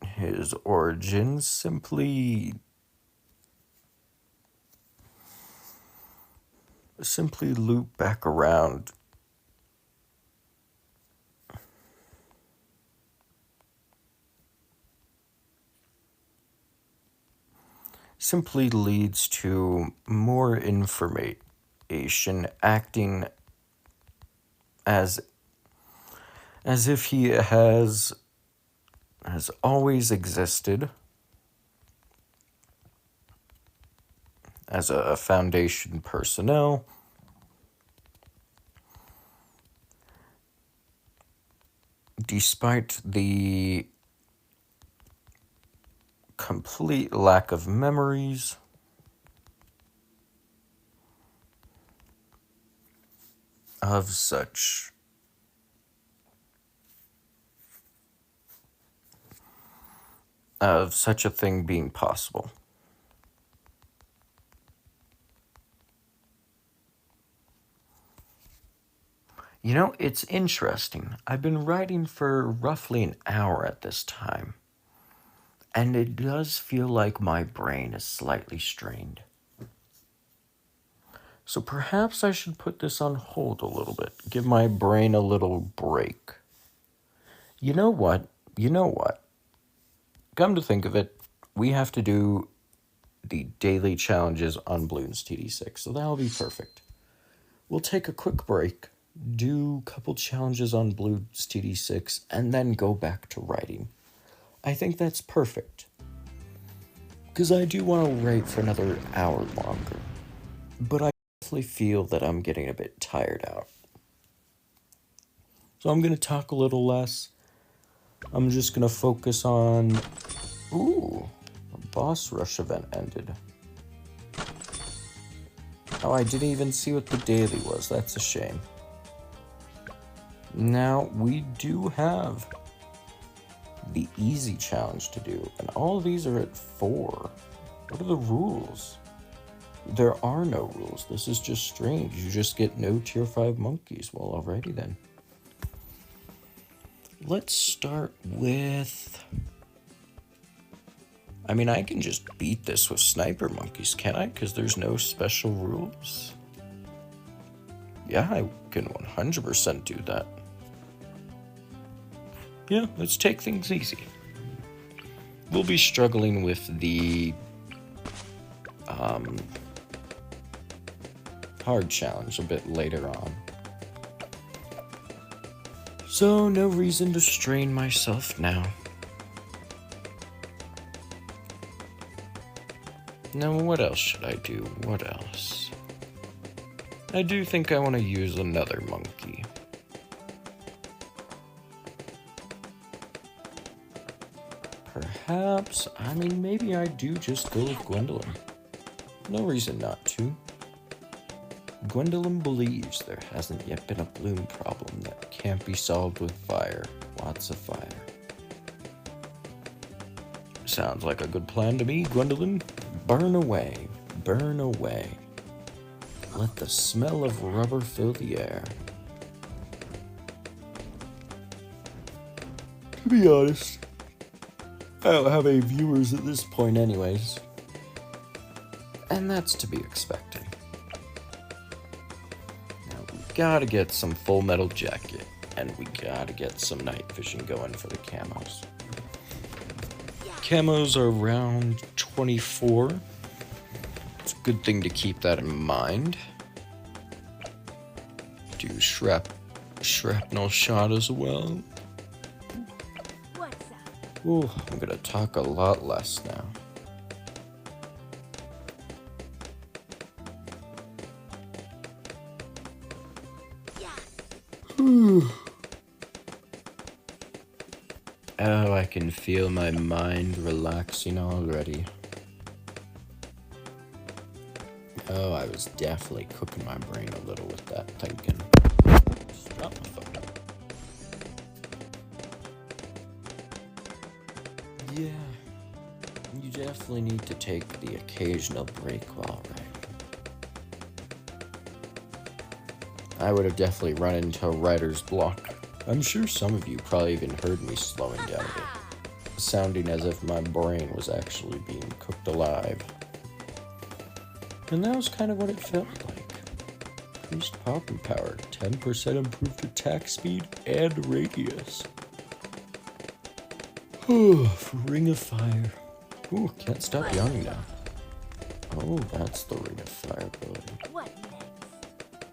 his origins simply loop back around simply leads to more information acting as if he has always existed as a Foundation personnel, despite the complete lack of memories of such a thing being possible. You know, it's interesting. I've been writing for roughly an hour at this time, and it does feel like my brain is slightly strained. So perhaps I should put this on hold a little bit, give my brain a little break. You know what? You know what? Come to think of it, we have to do the daily challenges on Bloons TD6, so that'll be perfect. We'll take a quick break, do a couple challenges on Bloons TD6, and then go back to writing. I think that's perfect. Because I do want to write for another hour longer. But I definitely feel that I'm getting a bit tired out. So I'm going to talk a little less. I'm just going to focus on... Ooh, a boss rush event ended. Oh, I didn't even see what the daily was. That's a shame. Now, we do have the easy challenge to do, and all of these are at 4. What are the rules? There are no rules. This is just strange. You just get no tier 5 monkeys. Well, alrighty then. Let's start with... I mean, I can just beat this with sniper monkeys, can I? Because there's no special rules. Yeah, I can 100% do that. Yeah, let's take things easy. We'll be struggling with the hard challenge a bit later on. So, no reason to strain myself now. Now, what else should I do? What else? I do think I want to use another monkey. Perhaps, I mean, maybe I do just go with Gwendolyn. No reason not to. Gwendolyn believes there hasn't yet been a bloom problem that can't be solved with fire. Lots of fire. Sounds like a good plan to me, Gwendolyn. Burn away. Burn away. Let the smell of rubber fill the air. To be honest, I don't have any viewers at this point anyways. And that's to be expected. Now we gotta get some Full Metal Jacket, and we gotta get some night vision going for the camos. Camos are around 24. It's a good thing to keep that in mind. Do shrapnel shot as well. Ooh, I'm gonna talk a lot less now. Oh, I can feel my mind relaxing already. Oh, I was definitely cooking my brain a little with that thinking. Stop the phone. Yeah, you definitely need to take the occasional break while writing. I would have definitely run into writer's block. I'm sure some of you probably even heard me slowing down a bit, sounding as if my brain was actually being cooked alive. And that was kind of what it felt like. Increased popping power, 10% improved attack speed and radius. Ring of Fire. Ooh, can't stop yawning now. Oh, that's the Ring of Fire ability.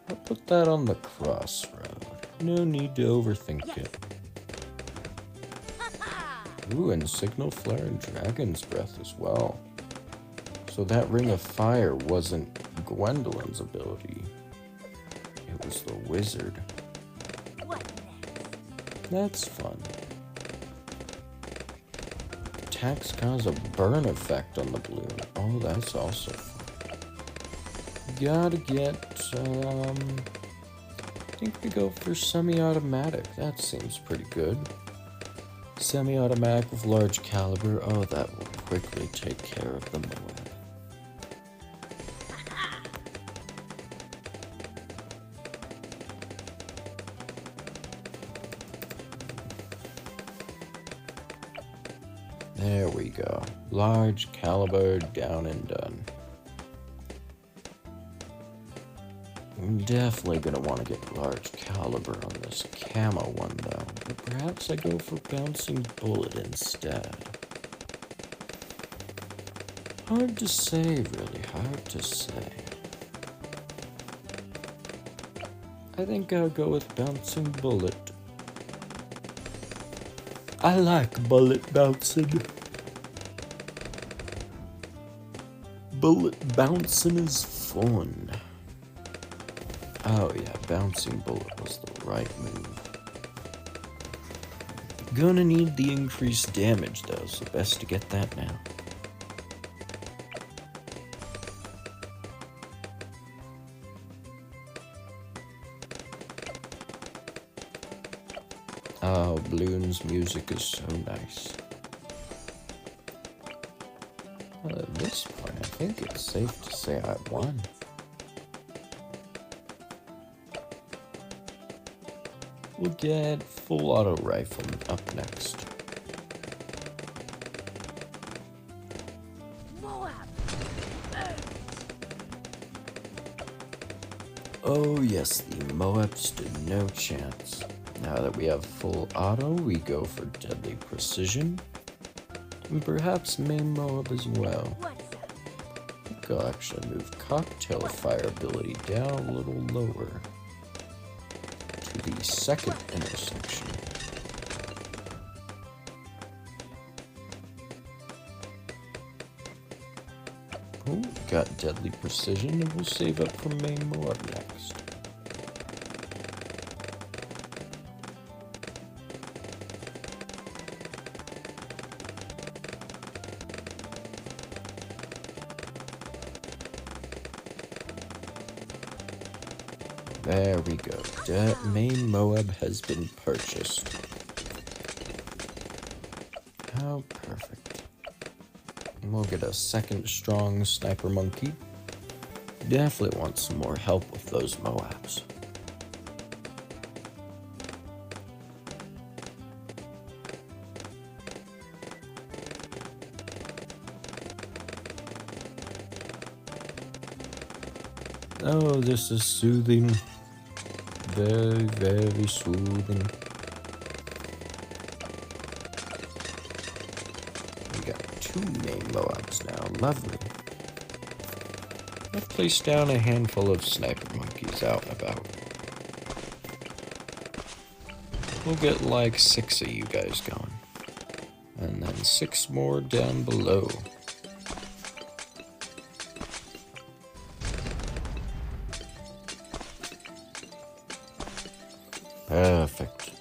I'll put that on the crossroad. No need to overthink it. Ooh, and Signal Flare and Dragon's Breath as well. So that Ring of Fire wasn't Gwendolyn's ability. It was the wizard. That's fun. Attacks cause a burn effect on the balloon. Oh, that's also fun. Gotta get, I think we go for semi-automatic. That seems pretty good. Semi-automatic with large caliber. Oh, that will quickly take care of the Moab. There we go. Large caliber, down and done. I'm definitely gonna want to get large caliber on this camo one though, but perhaps I go for bouncing bullet instead. Hard to say, really hard to say. I think I'll go with bouncing bullet. I like bullet bouncing. Bullet bouncing is fun. Oh yeah, bouncing bullet was the right move. Gonna need the increased damage though, so best to get that now. Oh, Bloon's music is so nice. Well, at this point, I think it's safe to say I won. We'll get full auto rifle up next. Oh yes, the Moab stood no chance. Now that we have full auto, we go for deadly precision. And perhaps main Moab as well. I think I'll actually move cocktail fire ability down a little lower. To the second intersection. Oh, got deadly precision, and we'll save up for main Moab next. There we go. Main Moab has been purchased. How perfect. And we'll get a second strong sniper monkey. Definitely want some more help with those Moabs. Oh, this is soothing. Very, very soothing. We got 2 main Moabs now. Lovely. I've placed down a handful of sniper monkeys out and about. We'll get like 6 of you guys going. And then 6 more down below. Perfect.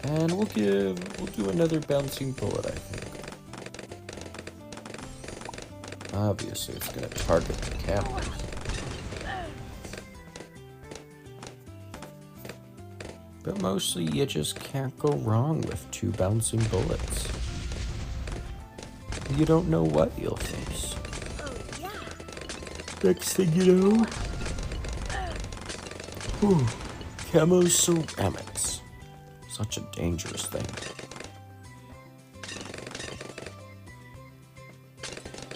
And we'll do another bouncing bullet, I think. Obviously, it's gonna target the cameras. But mostly, you just can't go wrong with 2 bouncing bullets. You don't know what you'll face. Next thing you know... Whew. Camo ceramics. Such a dangerous thing.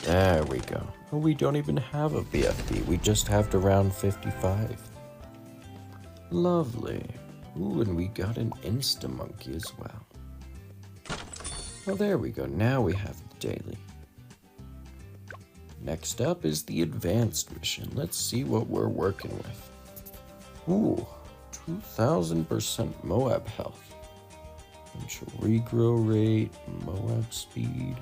There we go. Oh, we don't even have a BFB. We just have to round 55. Lovely. Ooh, and we got an Insta-Monkey as well. Oh, there we go. Now we have the daily. Next up is the advanced mission. Let's see what we're working with. Ooh. 2,000% Moab health. Initial regrow rate, Moab speed.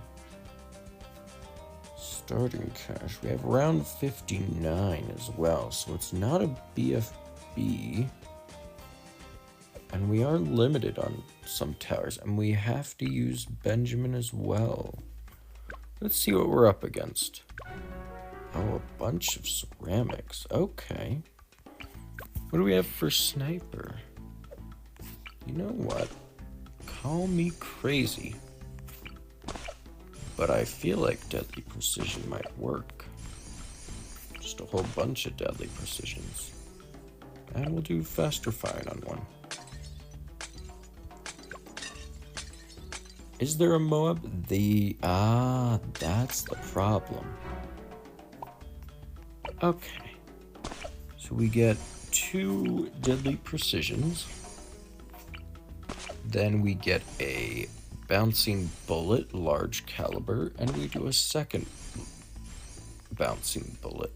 Starting cash. We have round 59 as well, so it's not a BFB. And we are limited on some towers, and we have to use Benjamin as well. Let's see what we're up against. Oh, a bunch of ceramics. Okay. What do we have for sniper? You know what? Call me crazy. But I feel like deadly precision might work. Just a whole bunch of deadly precisions. And we'll do faster firing on one. Is there a Moab? That's the problem. Okay. So we get 2 deadly precisions. Then we get a bouncing bullet, large caliber, and we do a second bouncing bullet.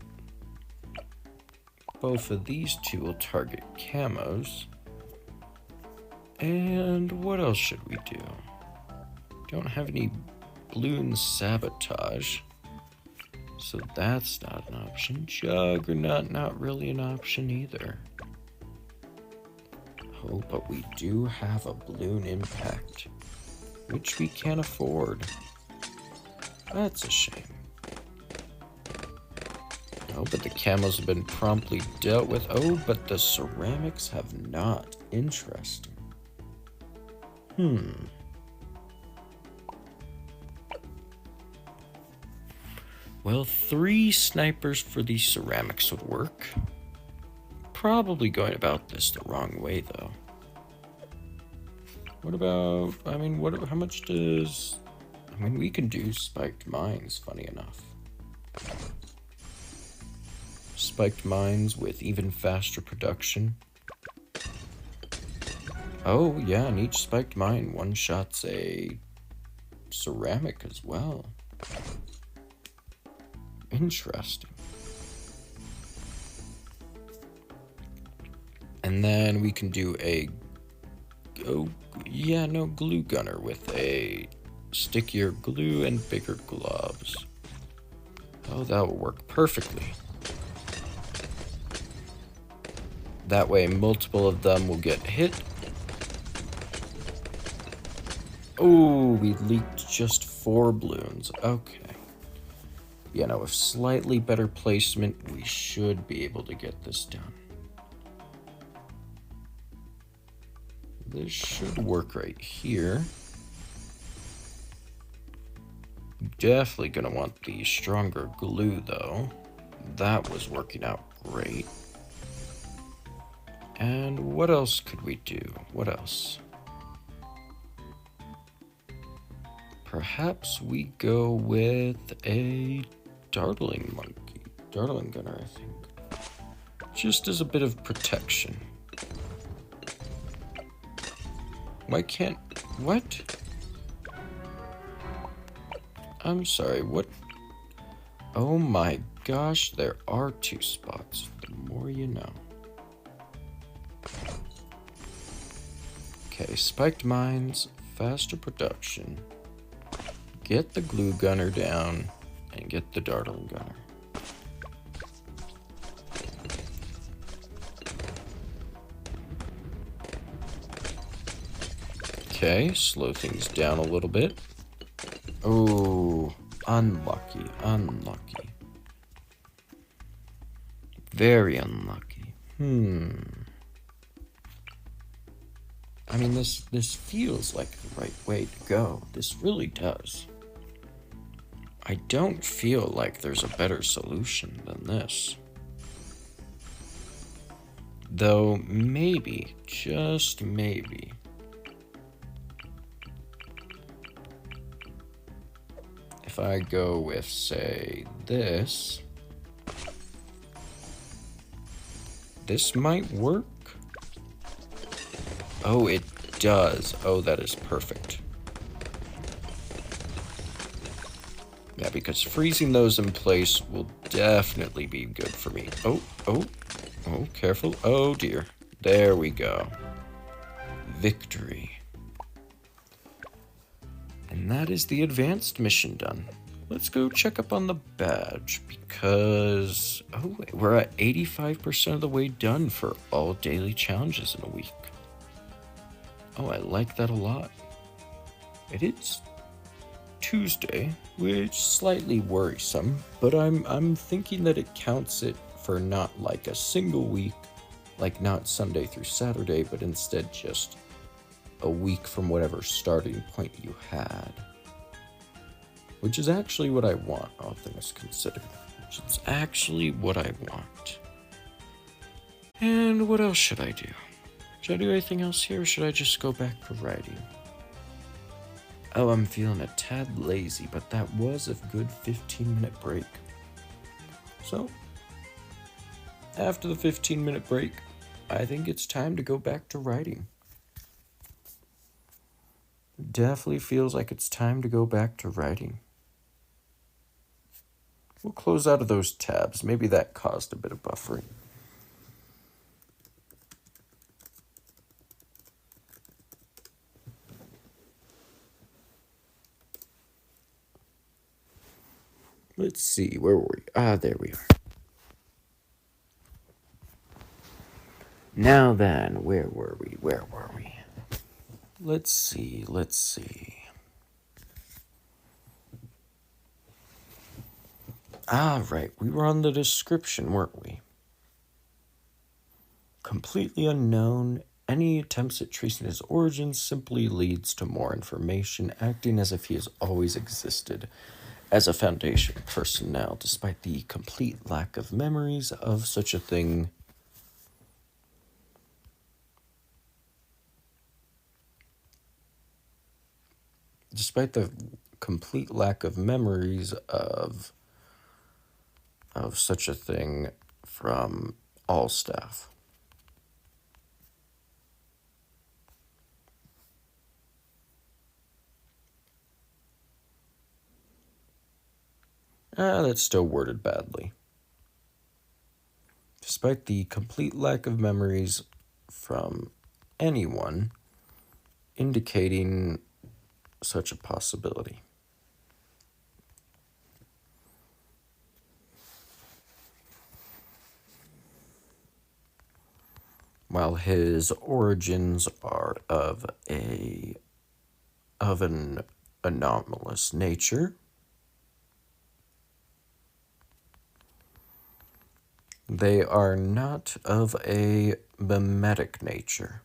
Both of these 2 will target camos. And what else should we do? Don't have any balloon sabotage, so that's not an option. Juggernaut, not really an option either. Oh, but we do have a balloon impact, which we can't afford. That's a shame. Oh, but the camos have been promptly dealt with. Oh, but the ceramics have not. Interesting. Well, 3 snipers for the ceramics would work. Probably going about this the wrong way, though. What about, how much does... we can do spiked mines, funny enough. Spiked mines with even faster production. Oh, yeah, and each spiked mine one-shots a ceramic as well. Interesting. And then we can do a... glue gunner with a stickier glue and bigger gloves. Oh, that will work perfectly. That way, multiple of them will get hit. Oh, we leaked just 4 balloons. Okay. Yeah, now with slightly better placement, we should be able to get this done. This should work right here. Definitely gonna want the stronger glue, though. That was working out great. And what else could we do? What else? Perhaps we go with a dartling gunner, I think. Just as a bit of protection. Why can't... What? I'm sorry, what? Oh my gosh, there are 2 spots. The more you know. Okay, spiked mines, faster production. Get the glue gunner down, and get the dartling gunner. Okay, slow things down a little bit. Oh, unlucky, unlucky. Very unlucky. I mean, this feels like the right way to go. This really does. I don't feel like there's a better solution than this. Though maybe, just maybe, if I go with, say, this might work. Oh, it does. Oh, that is perfect. Yeah, because freezing those in place will definitely be good for me. Oh, careful. Oh, dear. There we go. Victory. And that is the advanced mission done. Let's go check up on the badge, because... Oh, we're at 85% of the way done for all daily challenges in a week. Oh, I like that a lot. It is Tuesday, which is slightly worrisome, but I'm thinking that it counts it for not like a single week, like not Sunday through Saturday, but instead just a week from whatever starting point you had. Which is actually what I want, all things considered. Which is actually what I want. And what else should I do? Should I do anything else here, or should I just go back to writing? Oh, I'm feeling a tad lazy, but that was a good 15-minute break. So, after the 15-minute break, I think it's time to go back to writing. Definitely feels like it's time to go back to writing. We'll close out of those tabs. Maybe that caused a bit of buffering. Let's see, where were we? Ah, there we are. Now then, where were we? Let's see. Ah, right, we were on the description, weren't we? Completely unknown, any attempts at tracing his origins simply leads to more information, acting as if he has always existed as a Foundation personnel, despite the complete lack of memories of such a thing. Despite the complete lack of memories of such a thing from all staff. That's still worded badly. Despite the complete lack of memories from anyone, indicating such a possibility. While his origins are of an anomalous nature, they are not of a mimetic nature.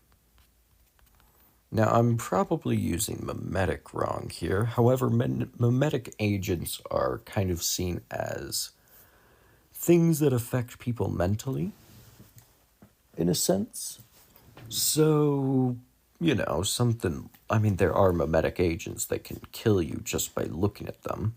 Now, I'm probably using mimetic wrong here. However, mimetic agents are kind of seen as things that affect people mentally, in a sense. So, there are mimetic agents that can kill you just by looking at them.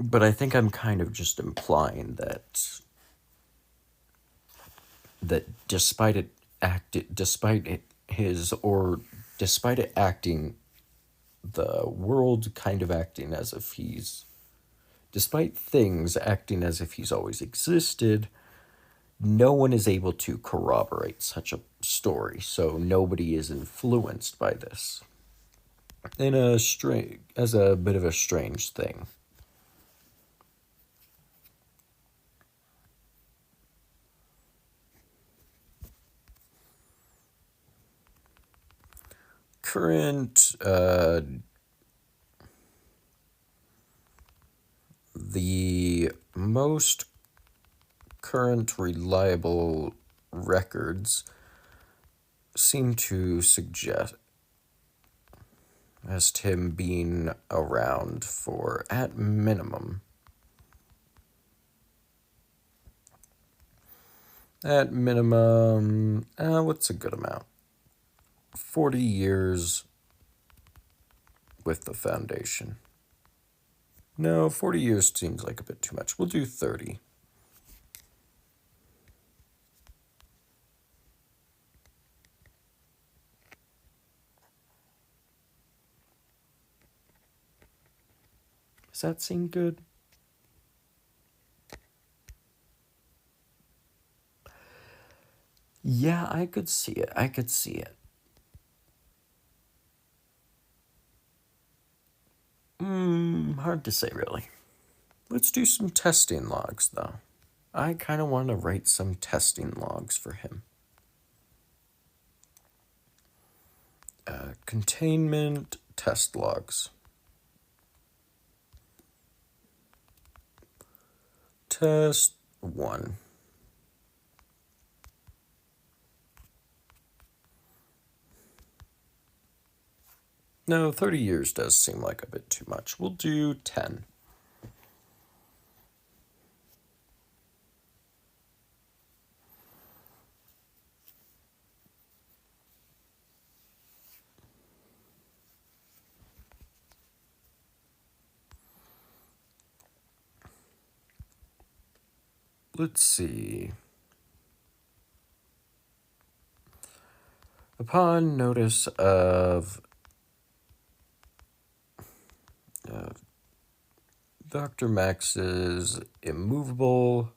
But I think I'm kind of just implying that despite it acting, the world kind of acting as if despite things acting as if he's always existed, no one is able to corroborate such a story, so nobody is influenced by this. As a bit of a strange thing. Current, the most current reliable records seem to suggest as to him being around for, at minimum, what's a good amount? 40 years with the Foundation. No, 40 years seems like a bit too much. We'll do 30. Does that seem good? Yeah, I could see it. Hard to say, really. Let's do some testing logs, though. I kind of want to write some testing logs for him. Containment test logs. Test 1. No, 30 years does seem like a bit too much. We'll do 10. let's see. Upon notice of Dr. Max's immovability,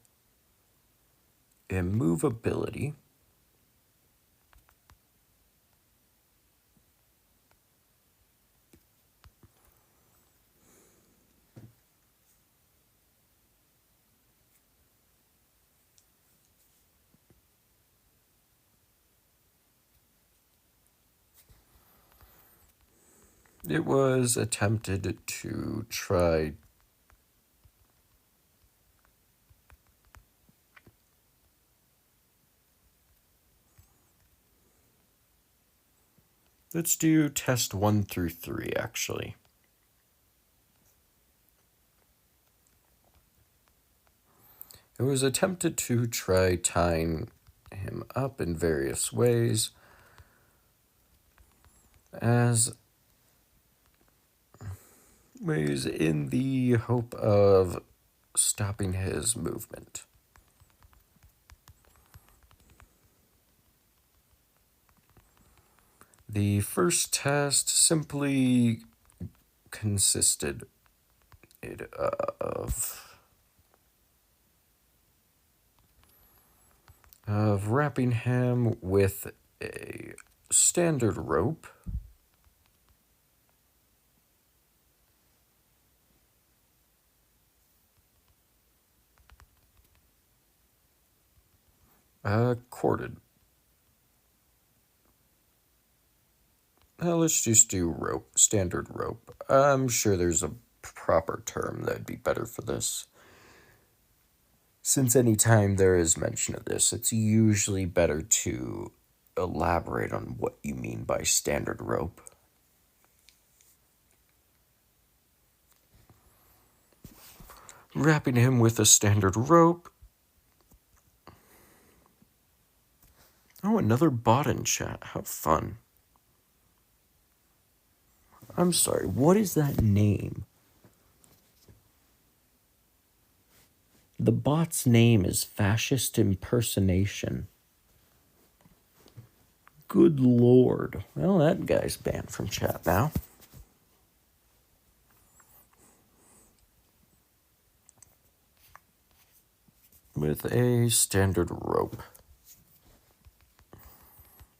it was attempted to try let's do test 1 through 3, actually. It was attempted to try tying him up in various ways in the hope of stopping his movement. The first test simply consisted of wrapping him with a standard rope corded. Let's just do standard rope. I'm sure there's a proper term that'd be better for this. Since any time there is mention of this, it's usually better to elaborate on what you mean by standard rope. Wrapping him with a standard rope. Oh, another bot in chat. How fun. I'm sorry, what is that name? The bot's name is Fascist Impersonation. Good lord. Well, that guy's banned from chat now. With a standard rope.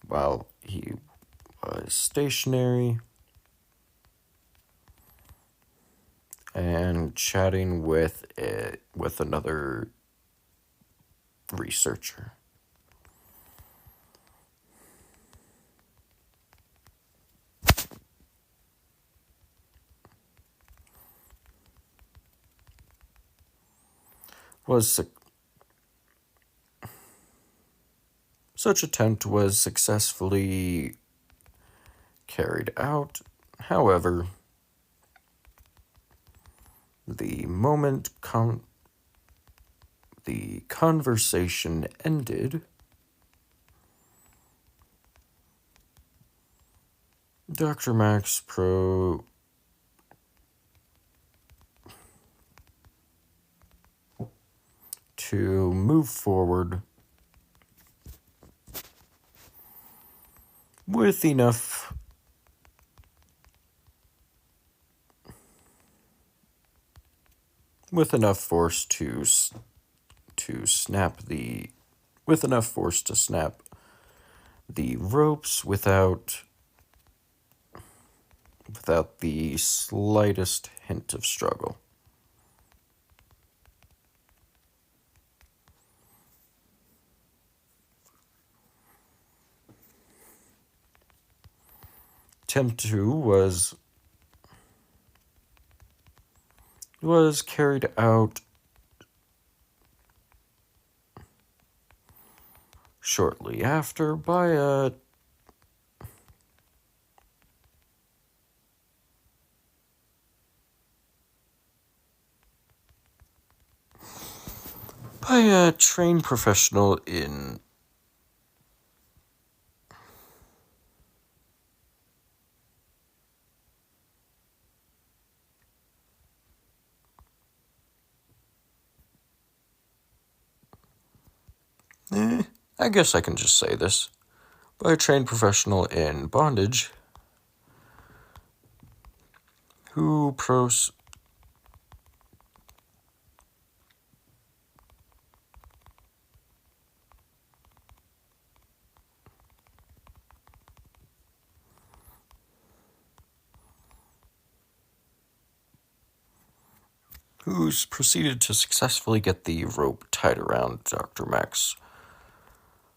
While he was stationary and chatting with another researcher. Such attempt was successfully carried out. However, the moment the conversation ended, Dr. Max Prob to move forward with enough force to snap the ropes without the slightest hint of struggle. Attempt 2 was carried out shortly after by a trained professional in I guess I can just say this. By a trained professional in bondage who who's proceeded to successfully get the rope tied around Dr. Max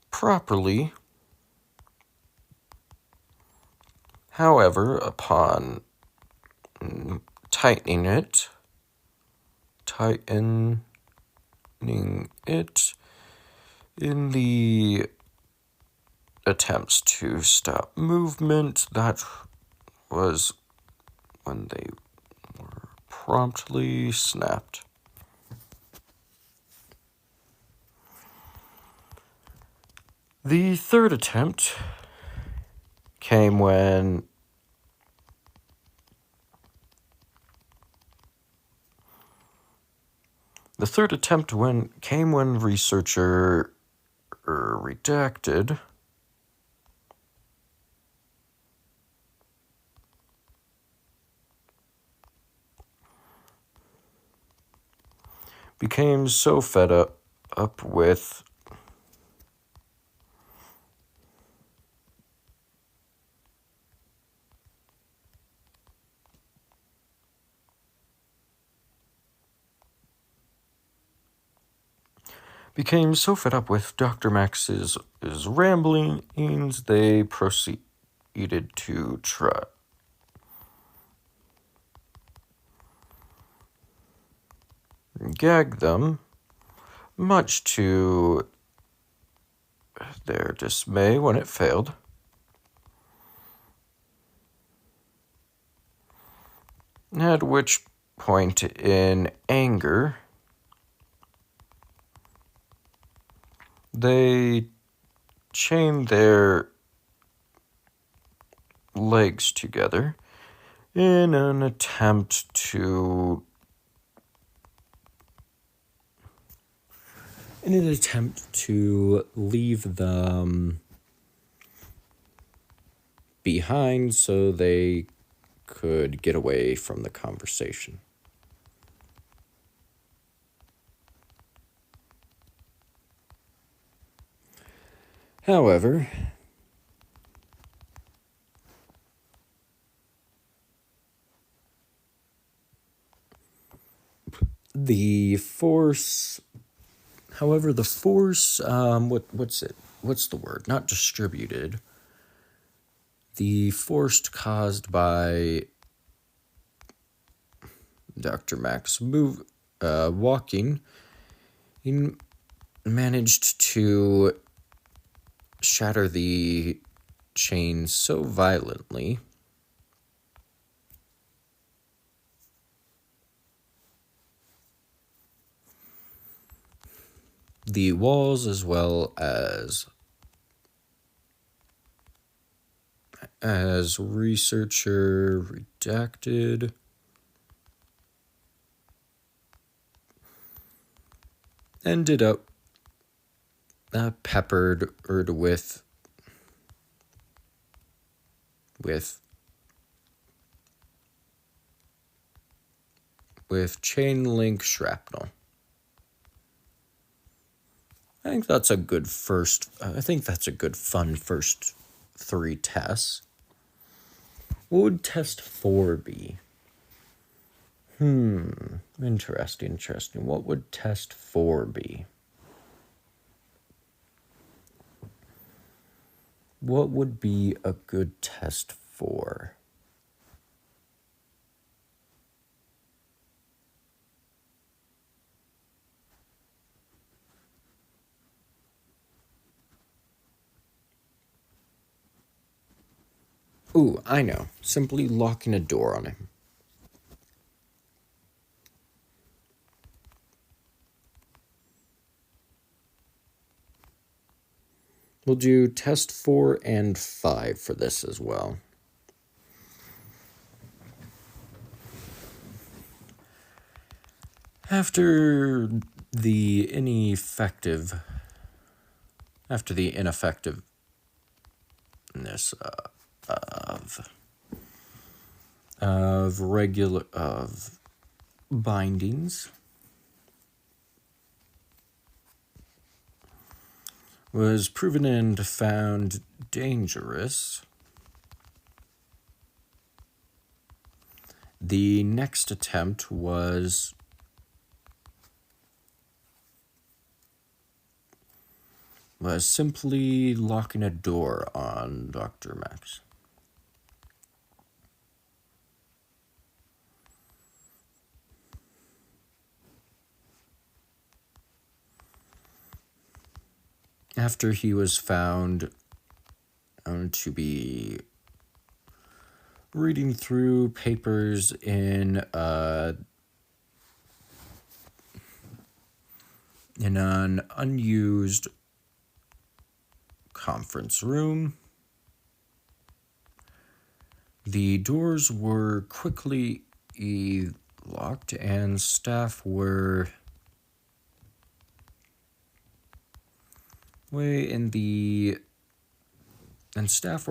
properly. However, upon tightening it in the attempts to stop movement, that was when they were promptly snapped. The third attempt came when researcher redacted became so fed up with Dr. Max's ramblings, they proceeded to try gag them, much to their dismay when it failed. At which point, in anger, they chained their legs together in an attempt to leave them behind so they could get away from the conversation. However, the force, what's the word? Not distributed. The force caused by Dr. Max walking, he managed to shatter the chain so violently the walls, as well as researcher redacted, ended up peppered with chain link shrapnel. I think that's a good fun first 3 tests. What would test 4 be? Interesting. What would test 4 be? What would be a good test 4? Ooh, I know. Simply locking a door on him. We'll do test 4 and 5 for this as well. After the ineffective After the ineffectiveness of bindings was proven and found dangerous, the next attempt was simply locking a door on Dr. Max. After he was found to be reading through papers in an unused conference room, the doors were quickly locked and staff were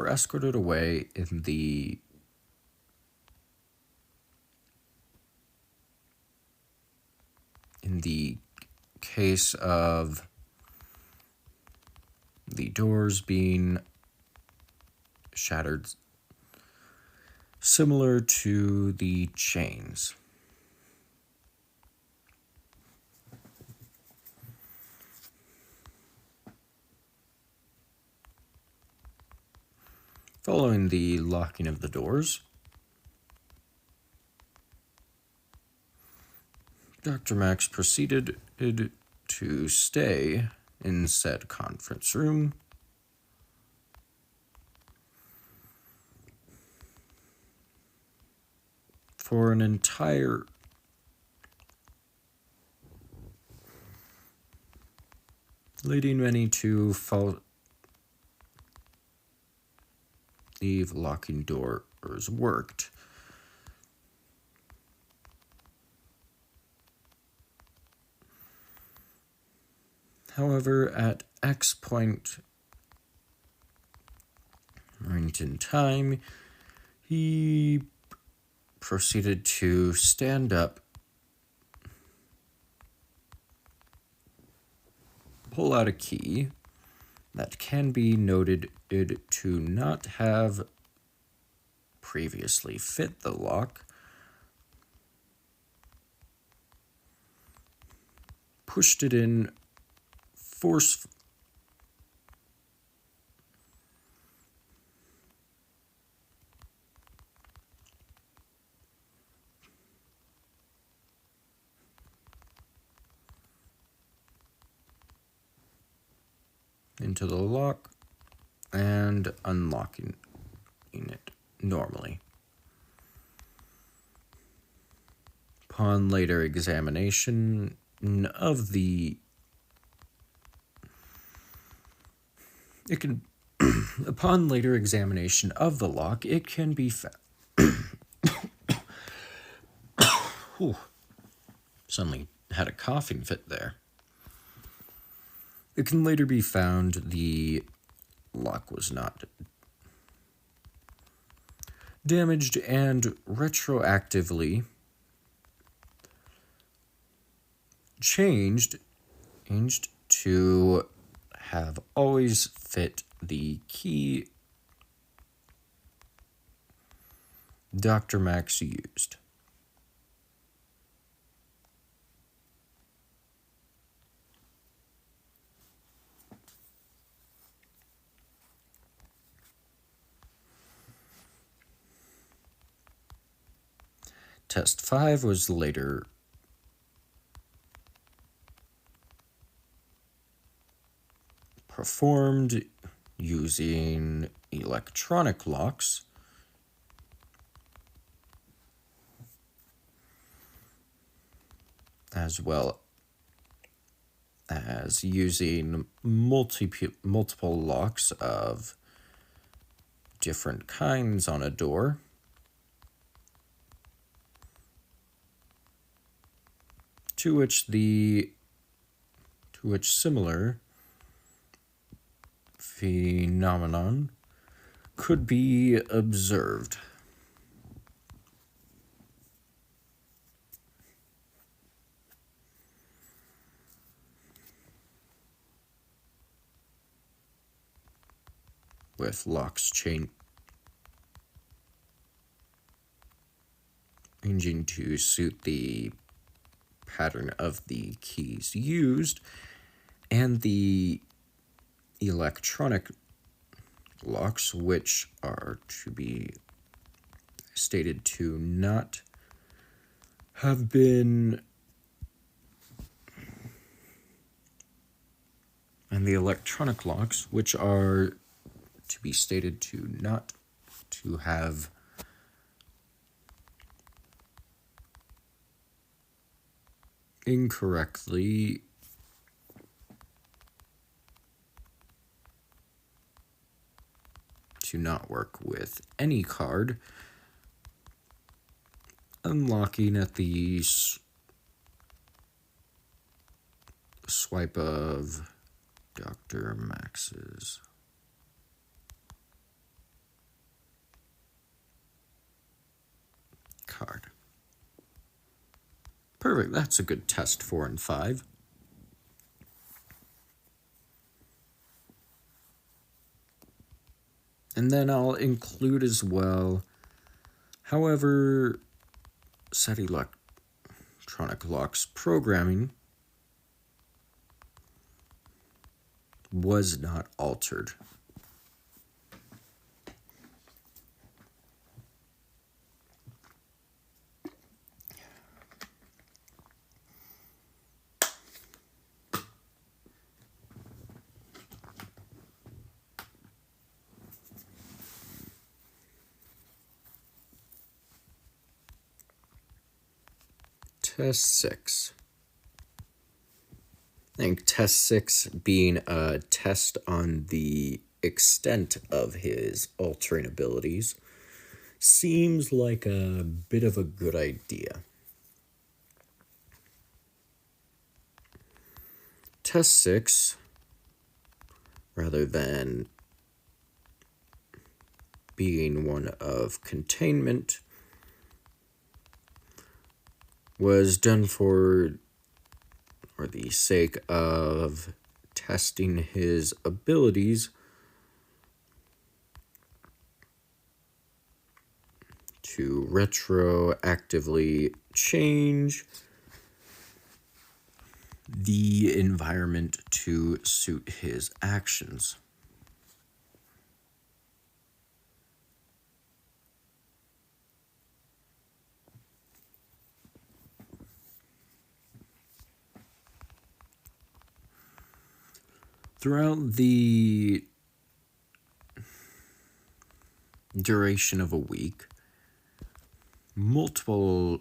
escorted away in the case of the doors being shattered, similar to the chains. Following the locking of the doors, Dr. Max proceeded to stay in said conference room for an entire leading many to leave locking doors worked. However, at X point in time, he proceeded to stand up, pull out a key that can be noted to not have previously fit the lock, pushed it in forcefully into the lock and unlocking it normally. Upon later examination of the lock, it can be found. Suddenly had a coughing fit there. It can later be found the lock was not damaged and retroactively changed to have always fit the key Dr. Max used. Test 5 was later performed using electronic locks as well as using multiple locks of different kinds on a door, to which similar phenomenon could be observed. With locks changing to suit the pattern of the keys used, and the electronic locks, which are to be stated to not have been, and the electronic locks, which are to be stated to not to have incorrectly to not work with any card, unlocking at the swipe of Dr. Max's card. Perfect, that's a good test 4 and 5. And then I'll include as well, however, set electronic locks programming was not altered. Test 6. I think test 6 being a test on the extent of his altering abilities seems like a bit of a good idea. Test 6, rather than being one of containment, was done for the sake of testing his abilities to retroactively change the environment to suit his actions. Throughout the duration of a week, multiple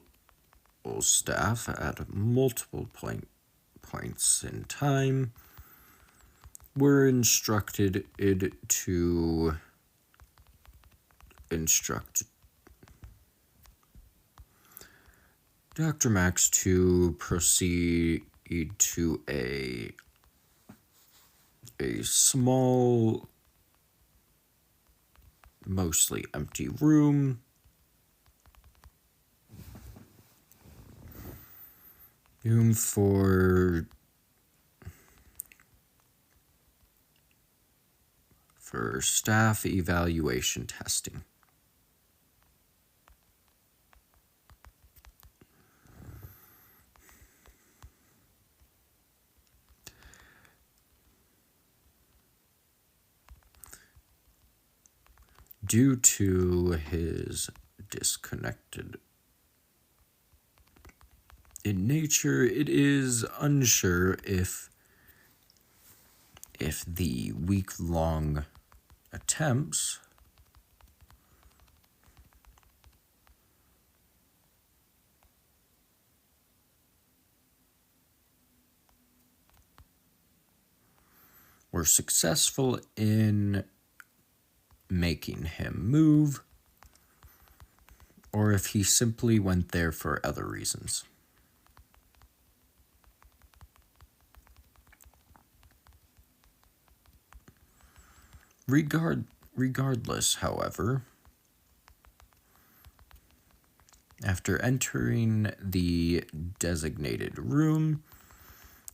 staff at multiple points in time were instructed to instruct Dr. Max to proceed to a small, mostly empty room for staff evaluation testing. Due to his disconnected in nature, it is unsure if the week-long attempts were successful in making him move, or if he simply went there for other reasons. Regardless, however, after entering the designated room,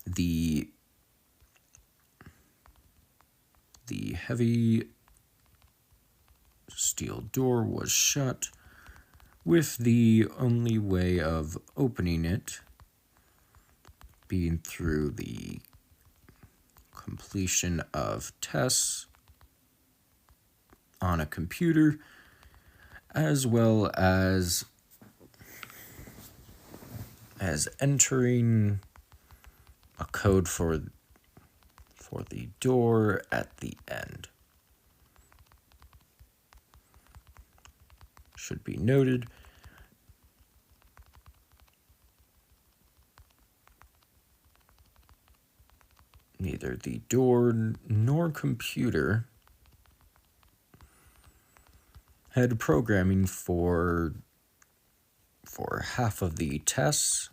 the heavy steel door was shut, with the only way of opening it being through the completion of tests on a computer, as well as entering a code for the door at the end. Should be noted neither the door nor computer had programming for half of the tests,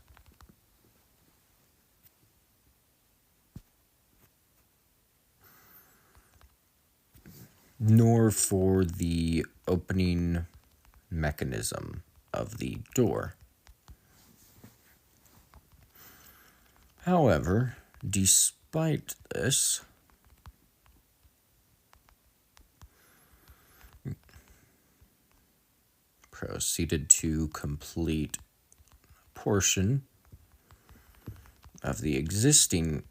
nor for the opening mechanism of the door. However, despite this, proceeded to complete a portion of the existing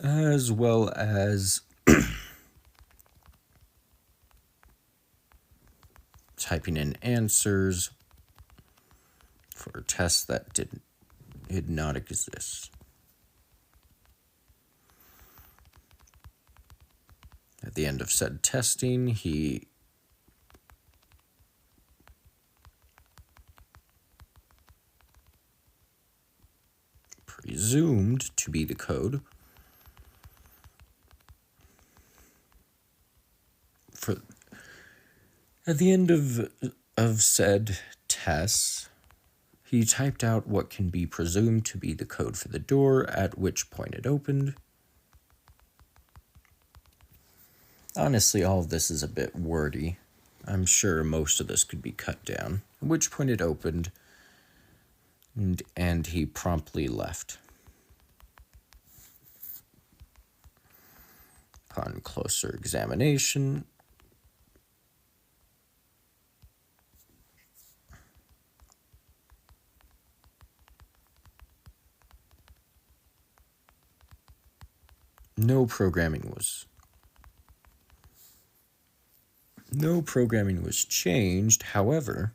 as well as typing in answers for tests that did not exist. At the end of said testing, he presumed to be the code at the end of said tests, he typed out what can be presumed to be the code for the door, at which point it opened. Honestly, all of this is a bit wordy. I'm sure most of this could be cut down, at which point it opened, and he promptly left. Upon closer examination, no programming was changed. However,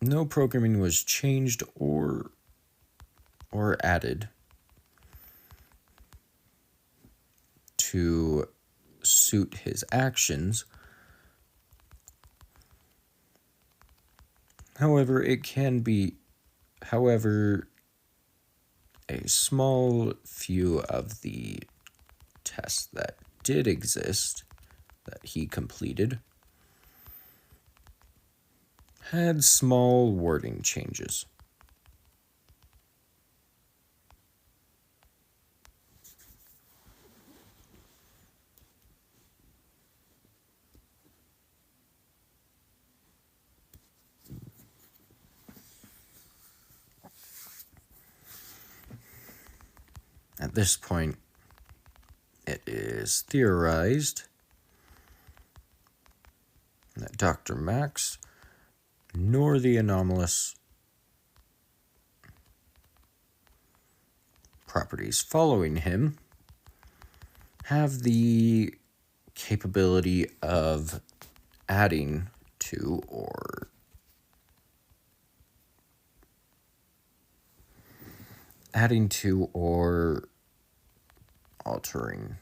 no programming was changed or added to suit his actions. However, a small few of the tests that did exist that he completed had small wording changes. At this point, it is theorized that Dr. Max nor the anomalous properties following him have the capability of adding to or altering,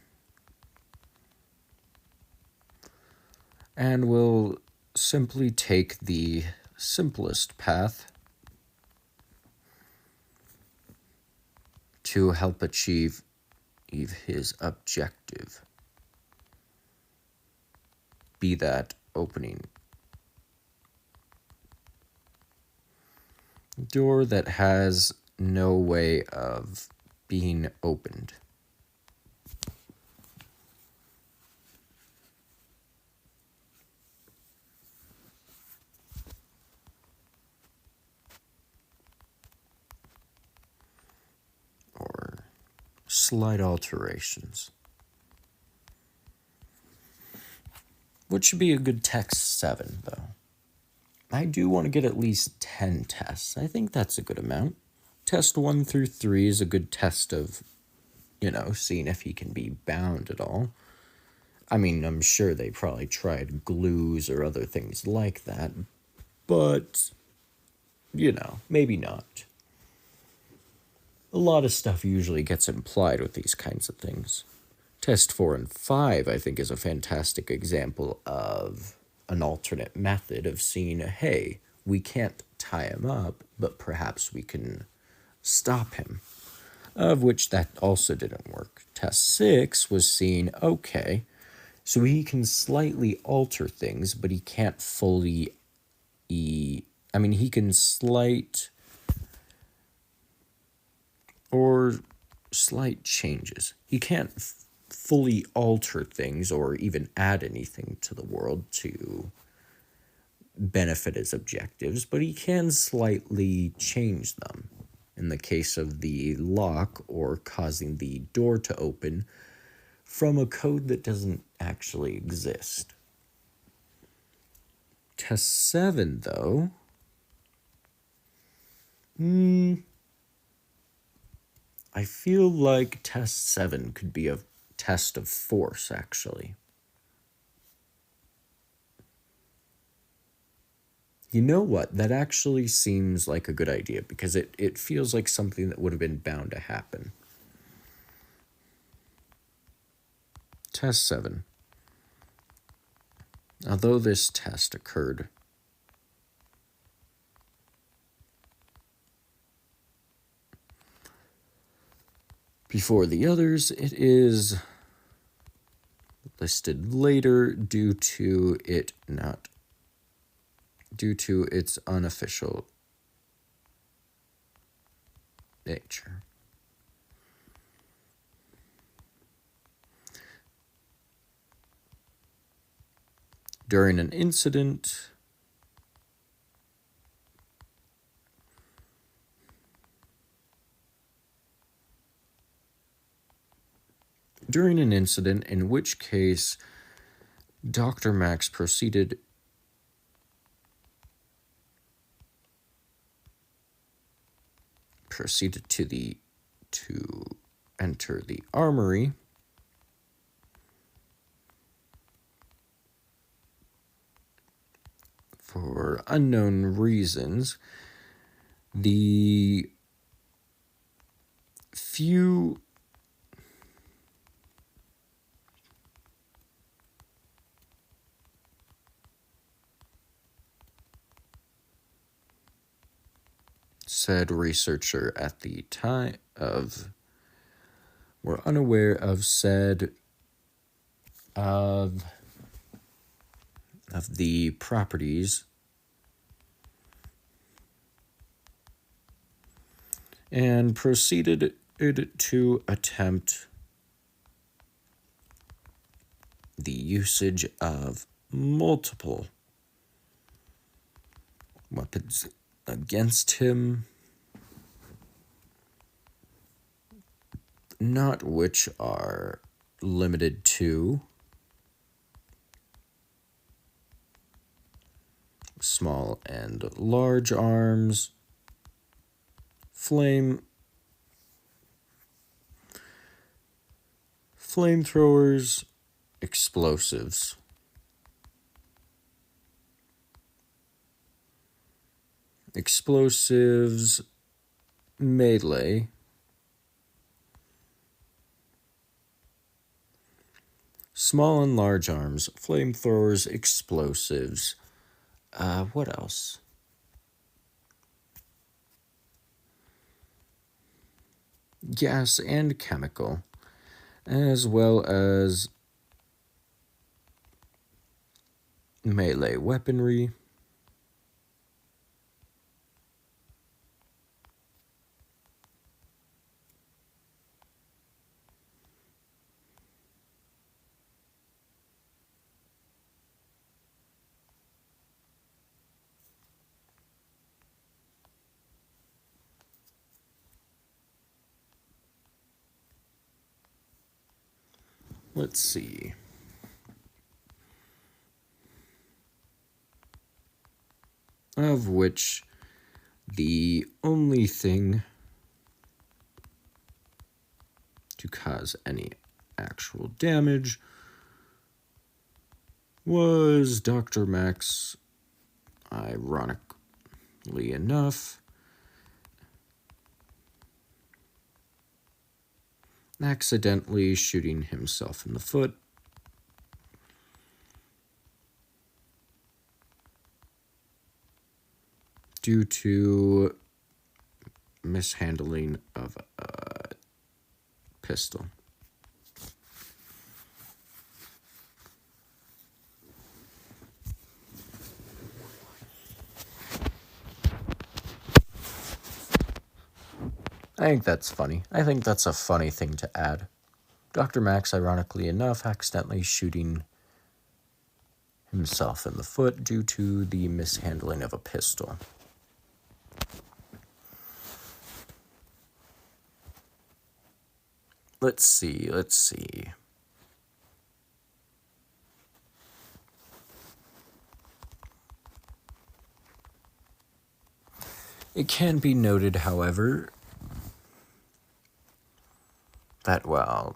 and will simply take the simplest path to help achieve his objective, be that opening Door that has no way of being opened. Or slight alterations. What should be a good text 7, though? I do want to get at least 10 tests. I think that's a good amount. Test 1 through 3 is a good test of, seeing if he can be bound at all. I mean, I'm sure they probably tried glues or other things like that, but, maybe not. A lot of stuff usually gets implied with these kinds of things. Test 4 and 5, I think, is a fantastic example of an alternate method of seeing, hey, we can't tie him up, but perhaps we can stop him. Of which that also didn't work. Test 6 was seeing, okay, so he can slightly alter things, but he can't fully he can slight changes. He can't fully alter things or even add anything to the world to benefit his objectives, but he can slightly change them. In the case of the lock, or causing the door to open from a code that doesn't actually exist. Test 7, though. I feel like test 7 could be a test of force, actually. You know what? That actually seems like a good idea, because it feels like something that would have been bound to happen. Test 7. Although this test occurred before the others, it is listed later due to its unofficial nature. During an incident, in which case Dr. Max proceeded to enter the armory for unknown reasons. The few said researcher at the time were unaware of the properties and proceeded to attempt the usage of multiple weapons against him, not which are limited to small and large arms, flamethrowers, explosives. Melee, small and large arms, flamethrowers, explosives. What else? Gas and chemical, as well as melee weaponry, Let's see. Of which the only thing to cause any actual damage was Dr. Max, ironically enough, accidentally shooting himself in the foot due to mishandling of a pistol. I think that's funny. I think that's a funny thing to add. Dr. Max, ironically enough, accidentally shooting himself in the foot due to the mishandling of a pistol. Let's see. It can be noted, however, that while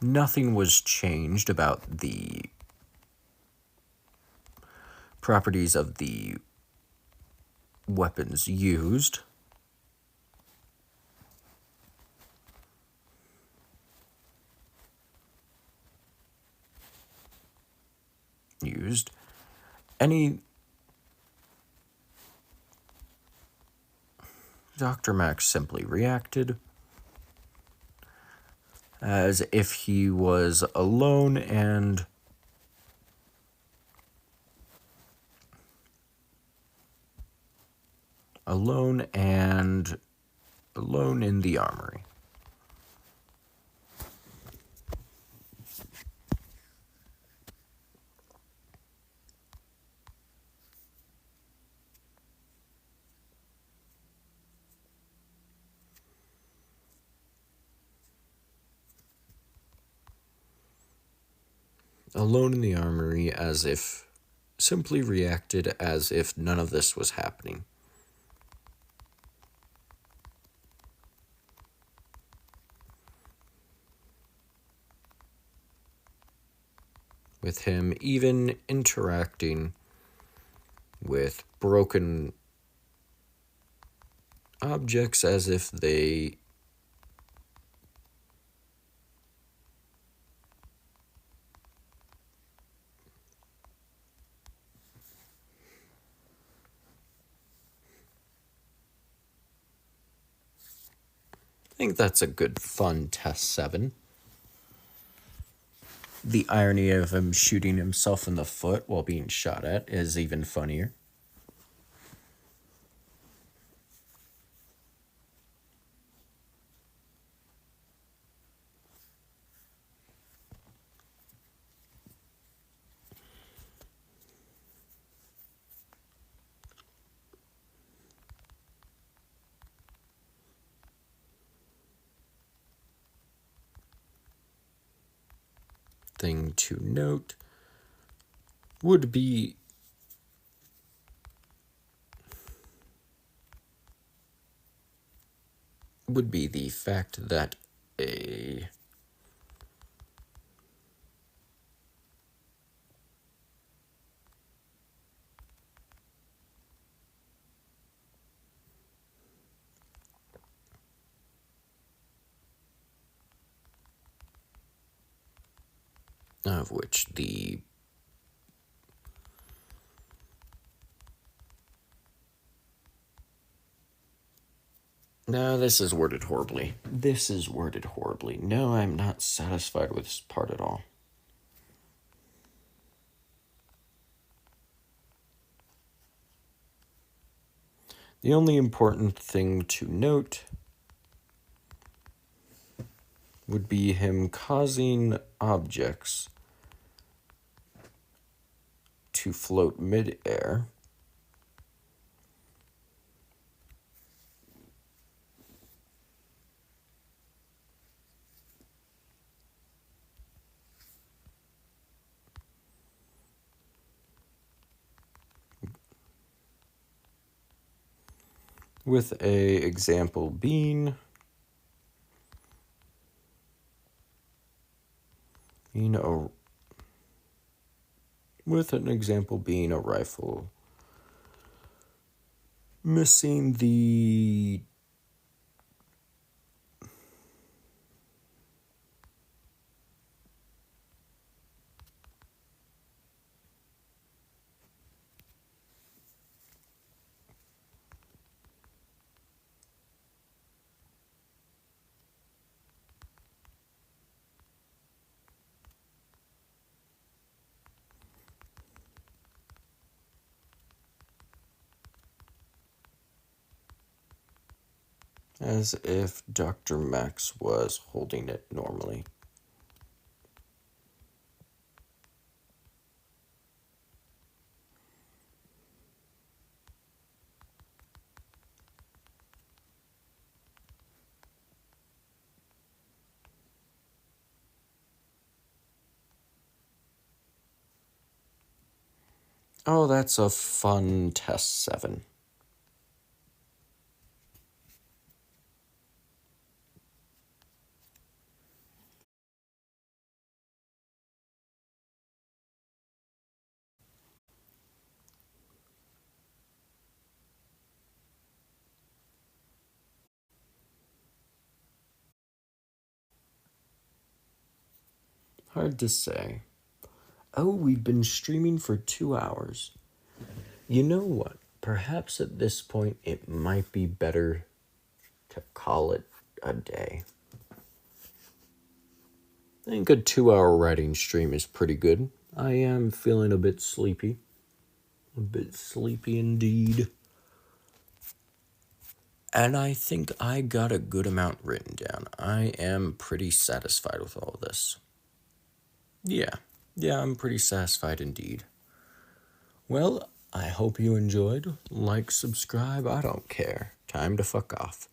nothing was changed about the properties of the weapons used, any Dr. Max simply reacted as if he was alone and alone in the armory. Alone in the armory, as if simply reacted as if none of this was happening. With him even interacting with broken objects as if they I think that's a good fun test 7. The irony of him shooting himself in the foot while being shot at is even funnier. Thing to note would be the fact that of which the No, this is worded horribly. No, I'm not satisfied with this part at all. The only important thing to note would be him causing objects to float mid-air with a example being a with an example being a rifle missing the as if Dr. Max was holding it normally. Oh, that's a fun test 7. Hard to say. Oh, we've been streaming for 2 hours. You know what? Perhaps at this point it might be better to call it a day. I think a 2-hour writing stream is pretty good. I am feeling a bit sleepy. A bit sleepy indeed. And I think I got a good amount written down. I am pretty satisfied with all this. Yeah, I'm pretty satisfied indeed. Well, I hope you enjoyed. Like, subscribe, I don't care. Time to fuck off.